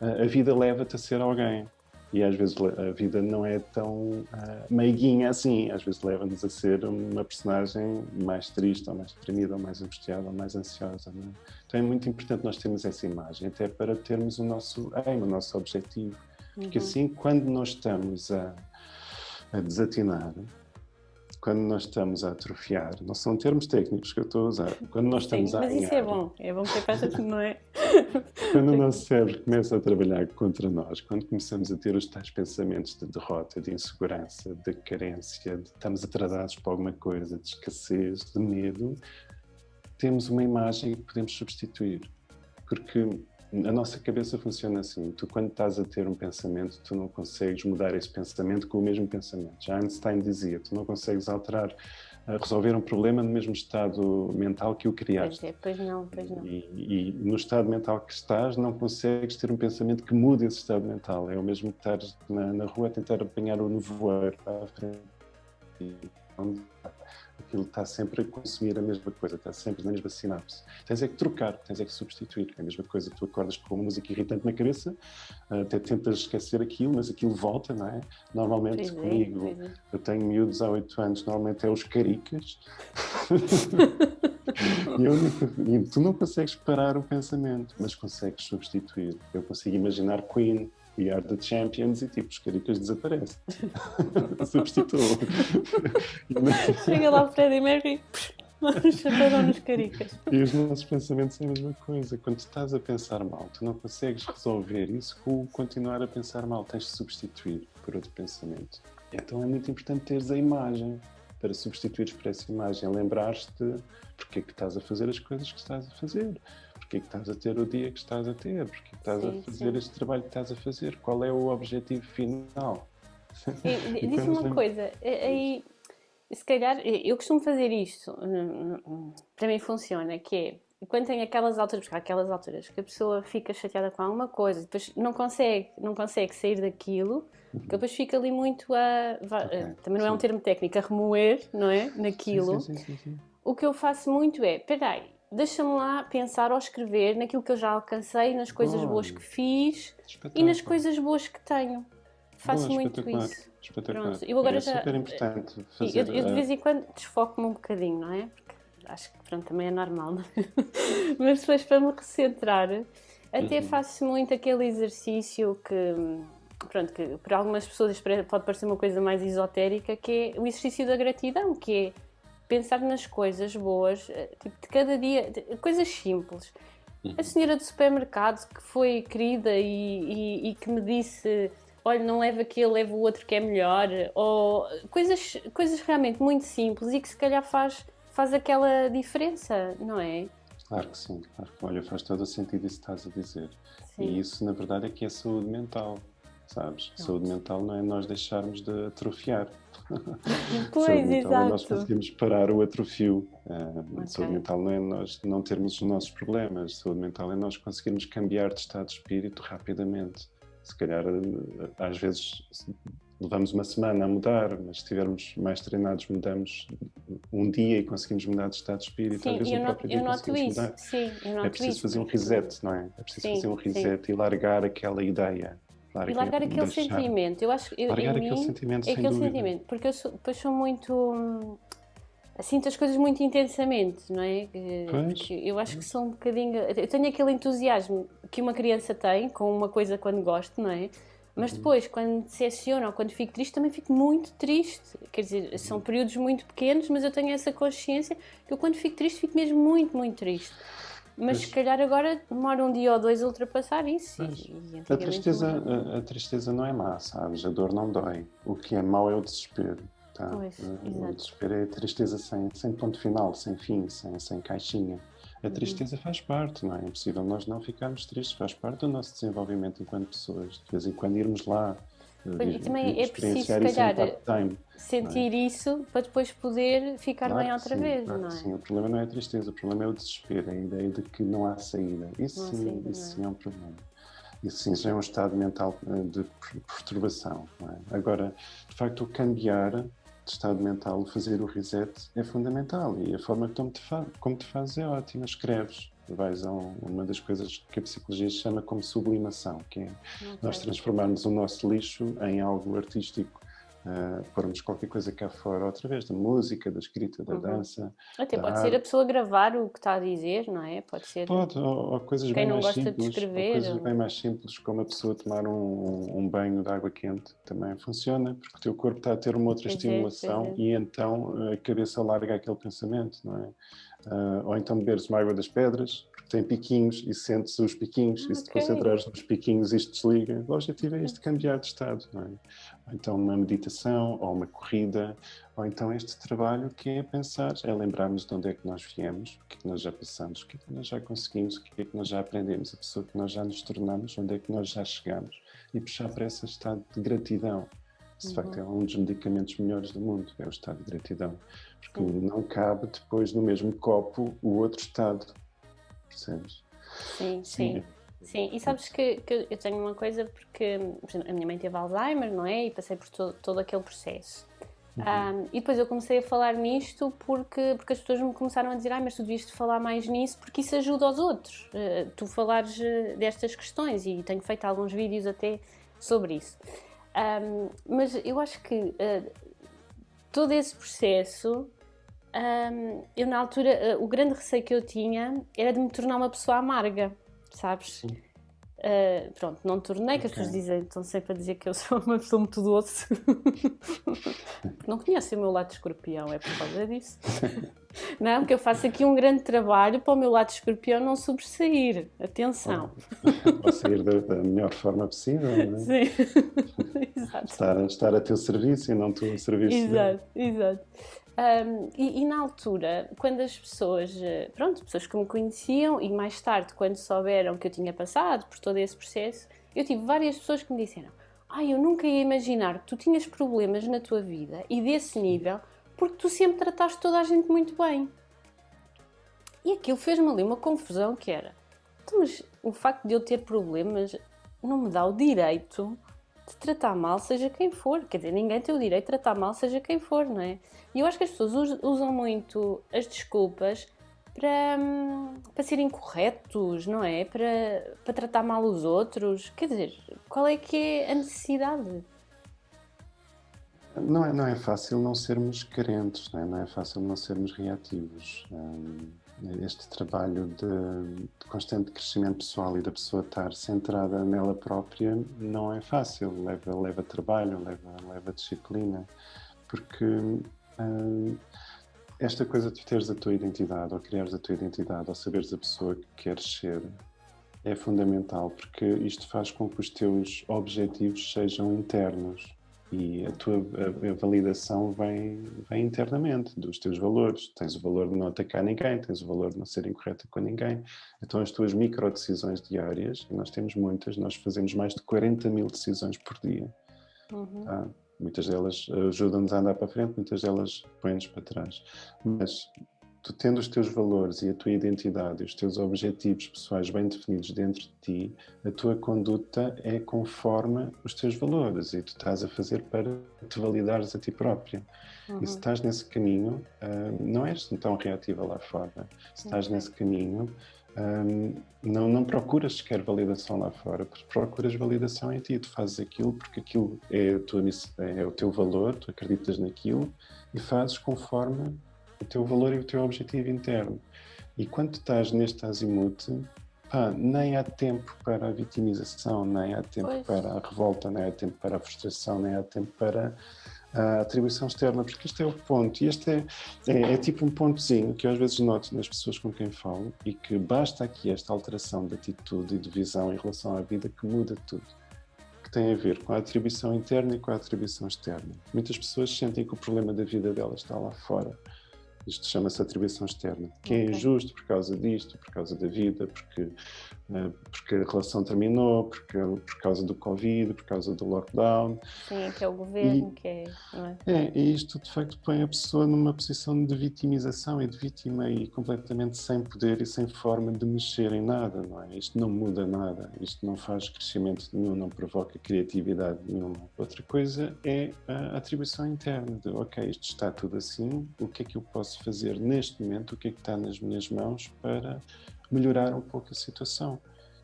a vida leva-te a ser alguém. E às vezes a vida não é tão meiguinha assim. Às vezes leva-nos a ser uma personagem mais triste, ou mais deprimida, ou mais angustiada, ou mais ansiosa. Não é? Então é muito importante nós termos essa imagem, até para termos o nosso aim, o nosso objetivo. Porque assim, quando nós estamos a desatinar, quando nós estamos a atrofiar, não são termos técnicos que eu estou a usar, quando nós estamos a mas isso é bom que passa que não é? Quando o nosso cérebro começa a trabalhar contra nós, quando começamos a ter os tais pensamentos de derrota, de insegurança, de carência, de estamos atrasados para alguma coisa, de escassez, de medo, temos uma imagem que podemos substituir, porque a nossa cabeça funciona assim. Tu, quando estás a ter um pensamento, tu não consegues mudar esse pensamento com o mesmo pensamento. Já Einstein dizia, tu não consegues resolver um problema no mesmo estado mental que o criaste. Pois não. E no estado mental que estás, não consegues ter um pensamento que mude esse estado mental. É o mesmo que estares na rua a tentar apanhar o nevoeiro à frente. Aquilo está sempre a consumir a mesma coisa, está sempre na mesma sinapse. Tens é que trocar, tens é que substituir. É a mesma coisa, tu acordas com uma música irritante na cabeça, até tentas esquecer aquilo, mas aquilo volta, não é? Normalmente comigo, eu tenho miúdos há 8 anos, normalmente é os caricas. E tu não consegues parar o pensamento, mas consegues substituir. Eu consigo imaginar Queen, We Are The Champions, e tipo, os caricas desaparecem. Substituam. Chega lá o Freddie Mercury. Chapadão nos caricas. E os nossos pensamentos são a mesma coisa. Quando tu estás a pensar mal, tu não consegues resolver isso com continuar a pensar mal. Tens de substituir por outro pensamento. Então é muito importante teres a imagem para substituires por essa imagem. Lembrar-te porque é que estás a fazer as coisas que estás a fazer. Porque é que estás a ter o dia que estás a ter. Porque é que estás a fazer este trabalho que estás a fazer. Qual é o objetivo final? Diz-me uma coisa. Aí, se calhar, eu costumo fazer isto. Para mim funciona, que é quando tem aquelas alturas, porque há aquelas alturas que a pessoa fica chateada com alguma coisa, depois não consegue sair daquilo, porque depois fica ali muito também não é um termo técnico, a remoer, não é? Naquilo. Sim. O que eu faço muito é, peraí, deixa-me lá pensar ou escrever naquilo que eu já alcancei, nas coisas boas que fiz e nas coisas boas que tenho. Faço muito isso. Espetacular. Pronto. Eu agora é super importante fazer... Eu de vez em quando desfoco-me um bocadinho, não é? Porque acho que pronto, também é normal, não é? Mas depois para me recentrar, até faço muito aquele exercício que para algumas pessoas pode parecer uma coisa mais esotérica, que é o exercício da gratidão, que é pensar nas coisas boas, tipo, de cada dia, coisas simples. A senhora do supermercado que foi querida e que me disse: olha, não leva aquele, leva o outro que é melhor, ou coisas realmente muito simples e que se calhar faz aquela diferença, não é? Claro que sim, claro. Olha, faz todo o sentido isso que estás a dizer. Sim. E isso, na verdade, é que é saúde mental, sabes? Pronto. Saúde mental não é nós deixarmos de atrofiar. Pois, saúde mental exato. é nós conseguirmos parar o atrofio. Saúde mental não é nós não termos os nossos problemas. Saúde mental é nós conseguirmos cambiar de estado de espírito rapidamente. Se calhar, às vezes, levamos uma semana a mudar, mas se estivermos mais treinados, mudamos um dia e conseguimos mudar de estado de espírito. Sim, às vezes no próprio dia conseguimos mudar. Sim, eu noto É preciso fazer um reset, não é? É preciso fazer um reset e largar aquela ideia. E largar aquele sentimento. Eu acho que largar aquele sentimento, sem dúvida. Sentimento, porque eu depois sou muito... Sinto as coisas muito intensamente, não é? Porque eu acho que sou um bocadinho... Eu tenho aquele entusiasmo que uma criança tem com uma coisa quando gosto, não é? Mas depois, quando decepciono ou quando fico triste, também fico muito triste. Quer dizer, são períodos muito pequenos, mas eu tenho essa consciência que eu quando fico triste, fico mesmo muito, muito triste. Mas se calhar agora demora um dia ou dois a ultrapassar isso. A tristeza não é má, sabes? A dor não dói. O que é mau é o desespero. Tá? Pois, o desespero é a tristeza sem ponto final, sem fim, sem caixinha. A tristeza faz parte, não é? É impossível nós não ficarmos tristes, faz parte do nosso desenvolvimento enquanto pessoas. De vez em quando irmos lá, e também é preciso, se calhar, sentir isso para depois poder ficar bem outra vez, não é? Sim, o problema não é a tristeza, o problema é o desespero, é a ideia de que não há saída. Isso sim é um problema. Isso sim já é um estado mental de perturbação, não é? Agora, de facto, o cambiar de estado mental, fazer o reset é fundamental e a forma como te fazes é ótima. Escreves, vais a uma das coisas que a psicologia chama como sublimação, que é nós transformarmos o nosso lixo em algo artístico. Pormos qualquer coisa cá fora, através da música, da escrita, da dança. Até pode ser a pessoa gravar o que está a dizer, não é? Pode ser. Ou coisas quem bem não mais gosta simples. De escrever, coisas bem mais simples, como a pessoa tomar um banho de água quente, também funciona, porque o teu corpo está a ter uma outra estimulação e então a cabeça larga aquele pensamento, não é? Ou então beberes uma água das pedras, porque tem piquinhos e sentes os piquinhos, e se te concentrares nos piquinhos isto desliga. O objetivo é este, cambiar de estado, não é? Ou então uma meditação, ou uma corrida, ou então este trabalho que é pensar, é lembrarmos de onde é que nós viemos, o que é que nós já passamos, o que é que nós já conseguimos, o que é que nós já aprendemos, a pessoa que nós já nos tornamos, onde é que nós já chegamos, e puxar para esse estado de gratidão. Isso, de facto, é um dos medicamentos melhores do mundo, é o estado de gratidão. Porque não cabe depois no mesmo copo o outro estado, percebes? Sim. E sabes que eu tenho uma coisa, porque a minha mãe teve Alzheimer, não é? E passei por todo aquele processo. E depois eu comecei a falar nisto porque as pessoas me começaram a dizer: mas tu devias falar mais nisso porque isso ajuda aos outros, tu falares destas questões, e tenho feito alguns vídeos até sobre isso. Mas eu acho que todo esse processo, eu na altura, o grande receio que eu tinha era de me tornar uma pessoa amarga, sabes? Pronto, não tornei, que as Ok. pessoas dizem, estão sempre a dizer que eu sou uma pessoa muito doce. Porque não conhecem o meu lado de escorpião, é por causa disso. Não, porque eu faço aqui um grande trabalho para o meu lado de escorpião não sobressair. Atenção. Ou sair da melhor forma possível, não é? Sim, exato. Estar a teu serviço e não tu a serviço dele. Exato, exato. E na altura, quando as pessoas, pronto, pessoas que me conheciam e mais tarde, quando souberam que eu tinha passado por todo esse processo, eu tive várias pessoas que me disseram: eu nunca ia imaginar que tu tinhas problemas na tua vida e desse nível, porque tu sempre trataste toda a gente muito bem. E aquilo fez-me ali uma confusão que era: então, mas o facto de eu ter problemas não me dá o direito de tratar mal seja quem for. Quer dizer, ninguém tem o direito de tratar mal seja quem for, não é? E eu acho que as pessoas usam muito as desculpas para serem corretos, não é? Para tratar mal os outros. Quer dizer, qual é que é a necessidade? Não é fácil não sermos carentes, não é? Não é fácil não sermos reativos. Este trabalho de constante crescimento pessoal e da pessoa estar centrada nela própria não é fácil. Leva trabalho, leva disciplina, porque esta coisa de teres a tua identidade, ou criares a tua identidade, ou saberes a pessoa que queres ser, é fundamental, porque isto faz com que os teus objetivos sejam internos. E a validação vem internamente dos teus valores. Tens o valor de não atacar ninguém, tens o valor de não ser incorreta com ninguém. Então as tuas micro-decisões diárias, e nós temos muitas, nós fazemos mais de 40 mil decisões por dia. Tá? Muitas delas ajudam-nos a andar para frente, muitas delas põem-nos para trás. Mas tu tendo os teus valores e a tua identidade e os teus objetivos pessoais bem definidos dentro de ti, a tua conduta é conforme os teus valores e tu estás a fazer para te validares a ti própria. E se estás nesse caminho, não és tão reativa lá fora. Se estás nesse caminho, não procuras sequer validação lá fora, procuras validação em ti. Tu fazes aquilo porque aquilo é, é o teu valor, tu acreditas naquilo e fazes conforme o teu valor e o teu objetivo interno. E quando tu estás neste azimuth, nem há tempo para a vitimização, nem há tempo para a revolta, nem há tempo para a frustração, nem há tempo para a atribuição externa, porque este é o ponto, e este é tipo um pontozinho que eu às vezes noto nas pessoas com quem falo, e que basta aqui esta alteração de atitude e de visão em relação à vida que muda tudo. Que tem a ver com a atribuição interna e com a atribuição externa. Muitas pessoas sentem que o problema da vida delas está lá fora. Isto chama-se atribuição externa, que é injusto por causa disto, por causa da vida, porque a relação terminou, por causa do Covid, por causa do lockdown. Sim, que é o governo, não é? E isto de facto põe a pessoa numa posição de vitimização e de vítima e completamente sem poder e sem forma de mexer em nada, não é? Isto não muda nada, isto não faz crescimento nenhum, não provoca criatividade nenhuma. Outra coisa é a atribuição interna de, ok, isto está tudo assim, o que é que eu posso fazer neste momento, o que é que está nas minhas mãos para melhorar um pouco a situação.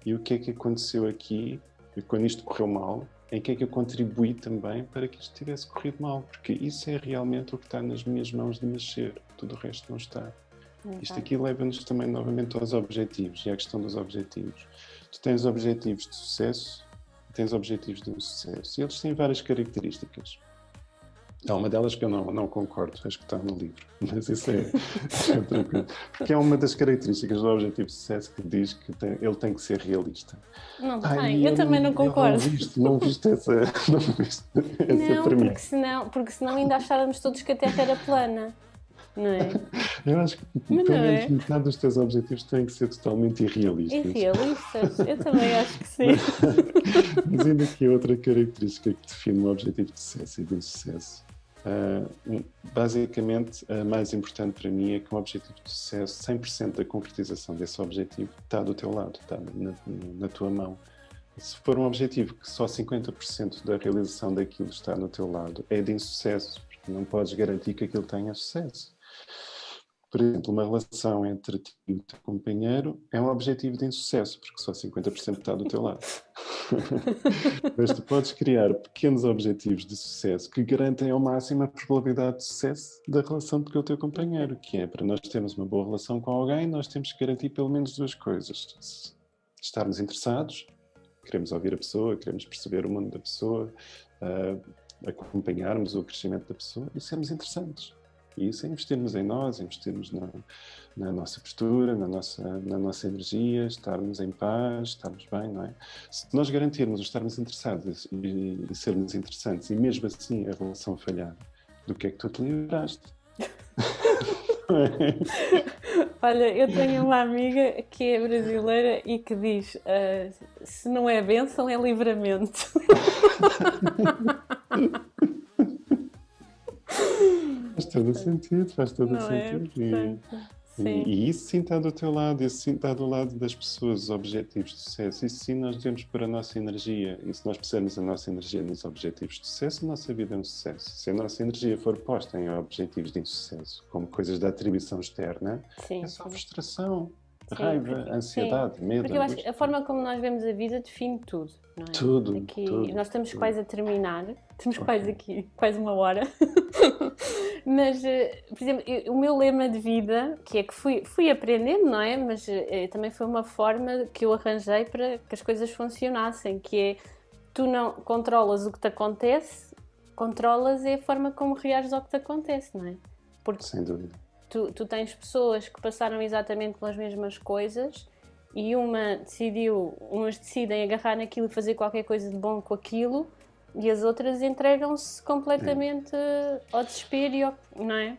E o que é que aconteceu aqui, e quando isto correu mal, em que é que eu contribuí também para que isto tivesse corrido mal, porque isso é realmente o que está nas minhas mãos de mexer, tudo o resto não está. Isto aqui leva-nos também novamente aos objetivos, e à questão dos objetivos. Tu tens objetivos de sucesso e tens objetivos de insucesso, e eles têm várias características. Há uma delas que eu não concordo, acho que está no livro, mas isso é tranquilo. Porque é uma das características do objetivo de sucesso que diz que ele tem que ser realista. Não tem, eu também não concordo. Não viste essa premissa. Porque senão ainda achávamos todos que a Terra era plana, não é? Eu acho que pelo menos metade dos teus objetivos têm que ser totalmente irrealistas. Irrealistas, eu também acho que sim. Mas ainda aqui outra característica que define o objetivo de sucesso e de insucesso. Basicamente, a mais importante para mim é que um objetivo de sucesso, 100% da concretização desse objetivo está do teu lado, está na tua mão. Se for um objetivo que só 50% da realização daquilo está no teu lado, é de insucesso, porque não podes garantir que aquilo tenha sucesso. Por exemplo, uma relação entre ti e o teu companheiro é um objetivo de insucesso, porque só 50% está do teu lado. Mas tu podes criar pequenos objetivos de sucesso que garantem ao máximo a probabilidade de sucesso da relação com o teu companheiro, que é, para nós termos uma boa relação com alguém, nós temos que garantir pelo menos duas coisas. Estarmos interessados queremos ouvir a pessoa, queremos perceber o mundo da pessoa, acompanharmos o crescimento da pessoa e sermos interessantes. E isso é investirmos em nós, investirmos na nossa postura, na nossa energia, estarmos em paz, estarmos bem, não é? Se nós garantirmos estarmos interessados e sermos interessantes e mesmo assim a relação falhar, do que é que tu te livraste? Olha, eu tenho uma amiga que é brasileira e que diz: se não é bênção, é livramento. Faz todo sentido, faz todo Não é? sentido. Portanto, sim. E isso sim está do teu lado, isso sim está do lado das pessoas, os objetivos de sucesso. Isso sim nós devemos pôr a nossa energia. E se nós pusermos a nossa energia nos objetivos de sucesso, a nossa vida é um sucesso. Se a nossa energia for posta em objetivos de insucesso, como coisas da atribuição externa, Sim, é só sim. frustração, Sim, raiva, ansiedade, medo. Porque eu acho que a forma como nós vemos a vida define tudo, não é? Tudo, Aqui, tudo, nós estamos tudo. quase a terminar, estamos quase aqui, quase uma hora. Mas, por exemplo, o meu lema de vida, que é que fui aprendendo, não é? Mas também foi uma forma que eu arranjei para que as coisas funcionassem, que é, tu não controlas o que te acontece, controlas é a forma como reages ao que te acontece, não é? Porque Sem dúvida. tu tens pessoas que passaram exatamente pelas mesmas coisas e umas decidem agarrar naquilo e fazer qualquer coisa de bom com aquilo e as outras entregam-se completamente ao desespero, não é?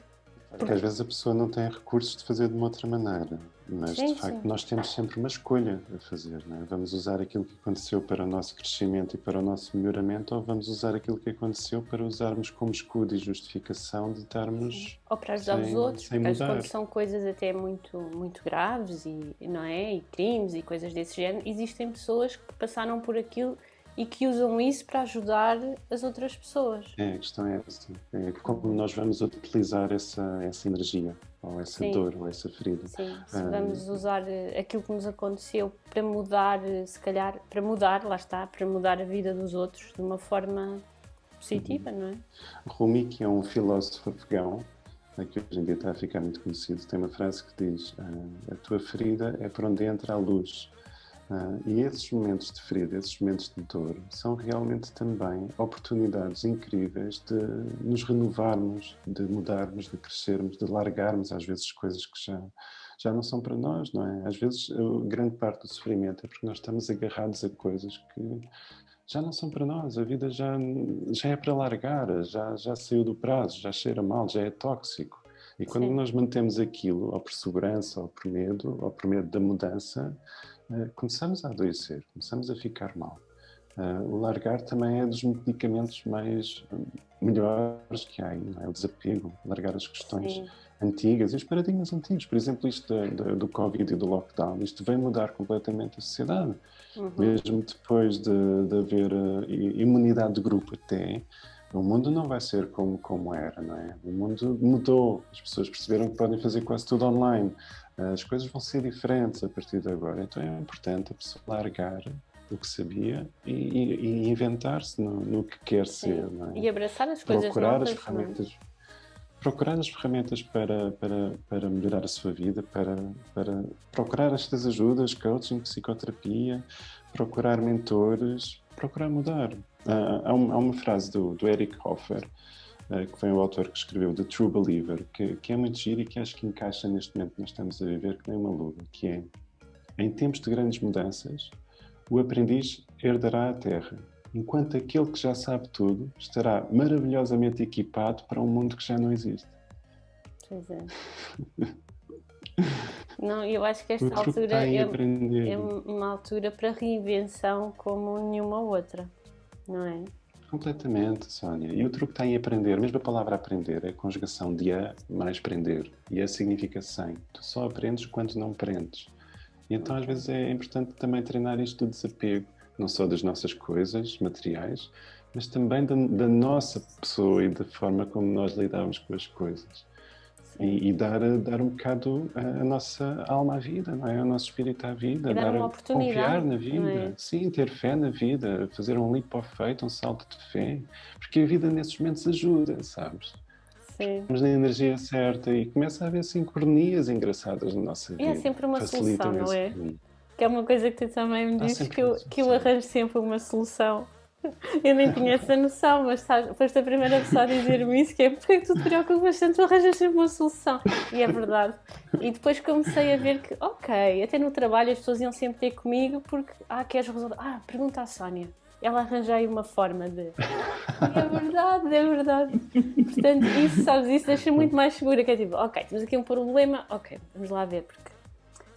Porque às vezes a pessoa não tem recursos de fazer de uma outra maneira, mas Sim, de facto sim. nós temos sempre uma escolha a fazer, não é? Vamos usar aquilo que aconteceu para o nosso crescimento e para o nosso melhoramento, ou vamos usar aquilo que aconteceu para usarmos como escudo e justificação de estarmos Ou para ajudar os outros, sem porque mudar. quando são coisas até muito, muito graves não é? E crimes e coisas desse género, existem pessoas que passaram por aquilo e que usam isso para ajudar as outras pessoas. A questão é essa, é como nós vamos utilizar essa energia, ou essa Sim. dor, ou essa ferida. Sim, se vamos usar aquilo que nos aconteceu para mudar, se calhar, lá está, para mudar a vida dos outros de uma forma positiva, não é? Rumi, que é um filósofo afegão, que hoje em dia está a ficar muito conhecido, tem uma frase que diz: a tua ferida é por onde entra a luz. E esses momentos de ferida, esses momentos de dor, são realmente também oportunidades incríveis de nos renovarmos, de mudarmos, de crescermos, de largarmos às vezes coisas que já não são para nós, não é? Às vezes, grande parte do sofrimento é porque nós estamos agarrados a coisas que já não são para nós, a vida já é para largar, já saiu do prazo, já cheira mal, já é tóxico. E quando Sim. nós mantemos aquilo, ou por segurança, ou por medo da mudança, começamos a adoecer, começamos a ficar mal. O largar também é dos medicamentos melhores que há, não é? O desapego, largar as questões Sim. antigas e os paradigmas antigos. Por exemplo, isto do Covid e do lockdown, isto vem mudar completamente a sociedade. Mesmo depois de haver imunidade de grupo até, o mundo não vai ser como era, não é? O mundo mudou, as pessoas perceberam que podem fazer quase tudo online. As coisas vão ser diferentes a partir de agora. Então é importante a pessoa largar o que sabia e inventar-se no que quer ser, não é? E abraçar as coisas Procurar novas, as ferramentas, procurar as ferramentas para melhorar a sua vida, para procurar estas ajudas, coaching, psicoterapia, procurar mentores, procurar mudar. Há uma frase do Eric Hoffer, que foi o autor que escreveu The True Believer, que é muito giro e que acho que encaixa neste momento que nós estamos a viver, que nem uma luva, que é: em tempos de grandes mudanças, o aprendiz herdará a terra, enquanto aquele que já sabe tudo estará maravilhosamente equipado para um mundo que já não existe. Pois é. Não, eu acho que esta O truque altura está em aprender. é uma altura para reinvenção como nenhuma outra, não é? Completamente, Sónia. E o truque está em aprender. Mesmo a palavra aprender é a conjugação de a mais prender. E a significa sem. Tu só aprendes quando não aprendes. E então às vezes é importante também treinar isto do desapego. Não só das nossas coisas materiais, mas também da nossa pessoa e da forma como nós lidamos com as coisas. E dar um bocado a nossa alma à vida, não é? O nosso espírito à vida. E dar uma oportunidade, confiar na não vida. é? Sim, ter fé na vida. Fazer um leap of faith, um salto de fé. Porque a vida nesses momentos ajuda, sabes? Sim. Estamos na energia certa e começa a haver sincronias engraçadas na nossa E vida. é sempre uma Facilitam solução, não esse é? caminho. que é uma coisa que tu também me dizes, sempre que eu sim. arranjo sempre uma solução. Eu nem tinha essa noção, mas foste a primeira pessoa a dizer-me isso, que é porque é que tu te preocupas tanto, tu arranjas sempre uma solução. E é verdade. E depois comecei a ver que, ok, até no trabalho as pessoas iam sempre ter comigo porque, queres resolver? Pergunta à Sónia. Ela arranja aí uma forma de... É verdade, é verdade. Portanto, isso, sabes, isso deixa muito mais segura, que é tipo, ok, temos aqui um problema, ok, vamos lá ver, porque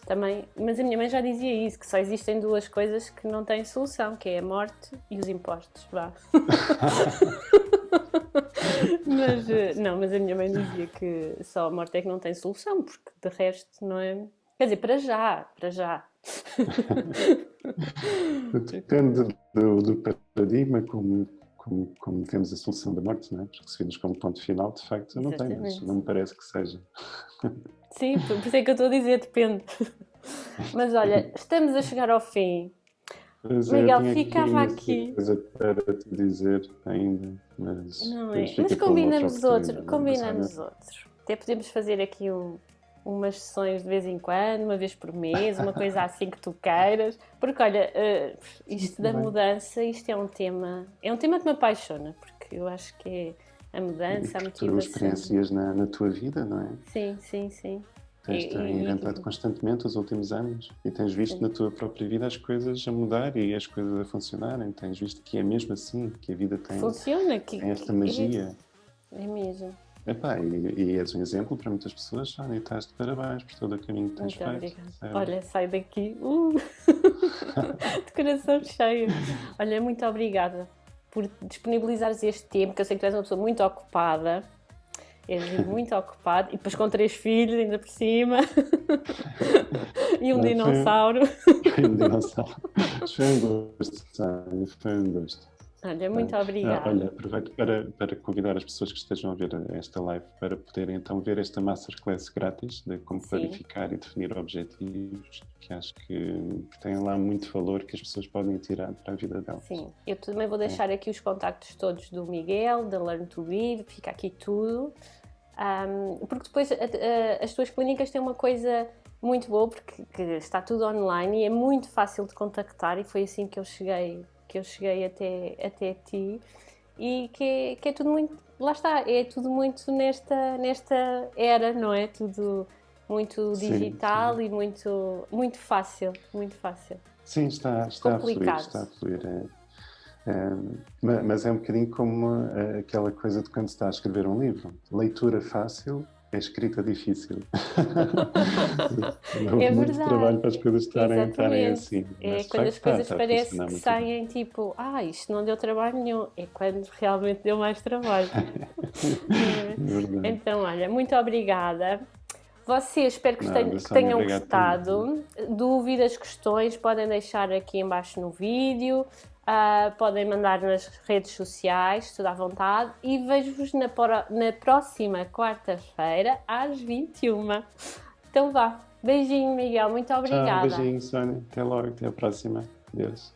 também... Mas a minha mãe já dizia isso, que só existem duas coisas que não têm solução, que é a morte e os impostos, vá. Mas a minha mãe dizia que só a morte é que não tem solução, porque de resto não é... Quer dizer, para já. Depende do paradigma como vemos a solução da morte, não é? Porque se virmos como ponto final, de facto, não tem, mas Exatamente. não me parece que seja. Sim, por isso é que eu estou a dizer, depende. Mas olha, estamos a chegar ao fim. Mas eu Miguel, tinha aqui ficava imensa aqui. coisa para te dizer ainda, mas Não depois é? Mas fica para uma outra combinamos outro, oportunidade. Mas olha, combinamos outro. Até podemos fazer aqui umas sessões de vez em quando, uma vez por mês, uma coisa assim que tu queiras. Porque olha, isto da bem. mudança, isto é um tema que me apaixona, porque eu acho que é a E mudança, a que tu motivação. experiencias na tua vida, não é? Sim, sim, sim. Tens-te inventado constantemente os últimos anos e tens visto Sim. na tua própria vida as coisas a mudar e as coisas a funcionarem. Tens visto que é mesmo assim, que a vida Funciona, tem esta magia. é mesmo. Epá, e és um exemplo para muitas pessoas, Sónia, e estás de parabéns por todo o caminho que tens Muito feito. obrigada. Sério. Olha, sai daqui de coração cheio. Olha, muito obrigada por disponibilizares este tempo, que eu sei que tu és uma pessoa muito ocupada. És muito ocupado. E depois com 3 filhos, ainda por cima. E um Não, dinossauro. Foi um dinossauro. Foi um gosto, Sónia, foi um gosto. Olha, muito obrigada. Olha, aproveito para convidar as pessoas que estejam a ver esta live para poderem então ver esta masterclass grátis de como clarificar e definir objetivos, que acho que tem lá muito valor que as pessoas podem tirar para a vida delas. Sim, eu também vou deixar aqui os contactos todos do Miguel, da Learn to Live, fica aqui tudo. Porque depois as tuas clínicas têm uma coisa muito boa, porque está tudo online e é muito fácil de contactar, e foi assim que eu cheguei até ti, e que é tudo muito, lá está, é tudo muito nesta era, não é? Tudo muito digital, sim. E muito fácil, muito fácil. Sim, está a fluir. Mas é um bocadinho como aquela coisa de quando se está a escrever um livro. Leitura fácil, é escrita difícil. É muito verdade. Trabalho para as coisas estarem assim. É quando as coisas parecem que saem tipo, isto não deu trabalho nenhum. É quando realmente deu mais trabalho. Então, olha, muito obrigada. Vocês, espero que tenham gostado. Dúvidas, questões, podem deixar aqui em baixo no vídeo. Podem mandar nas redes sociais, tudo à vontade, e vejo-vos na próxima quarta-feira às 21h. Então vá, beijinho, Miguel, muito obrigada. Tchau, beijinho, Sónia, até logo, até a próxima. Adeus.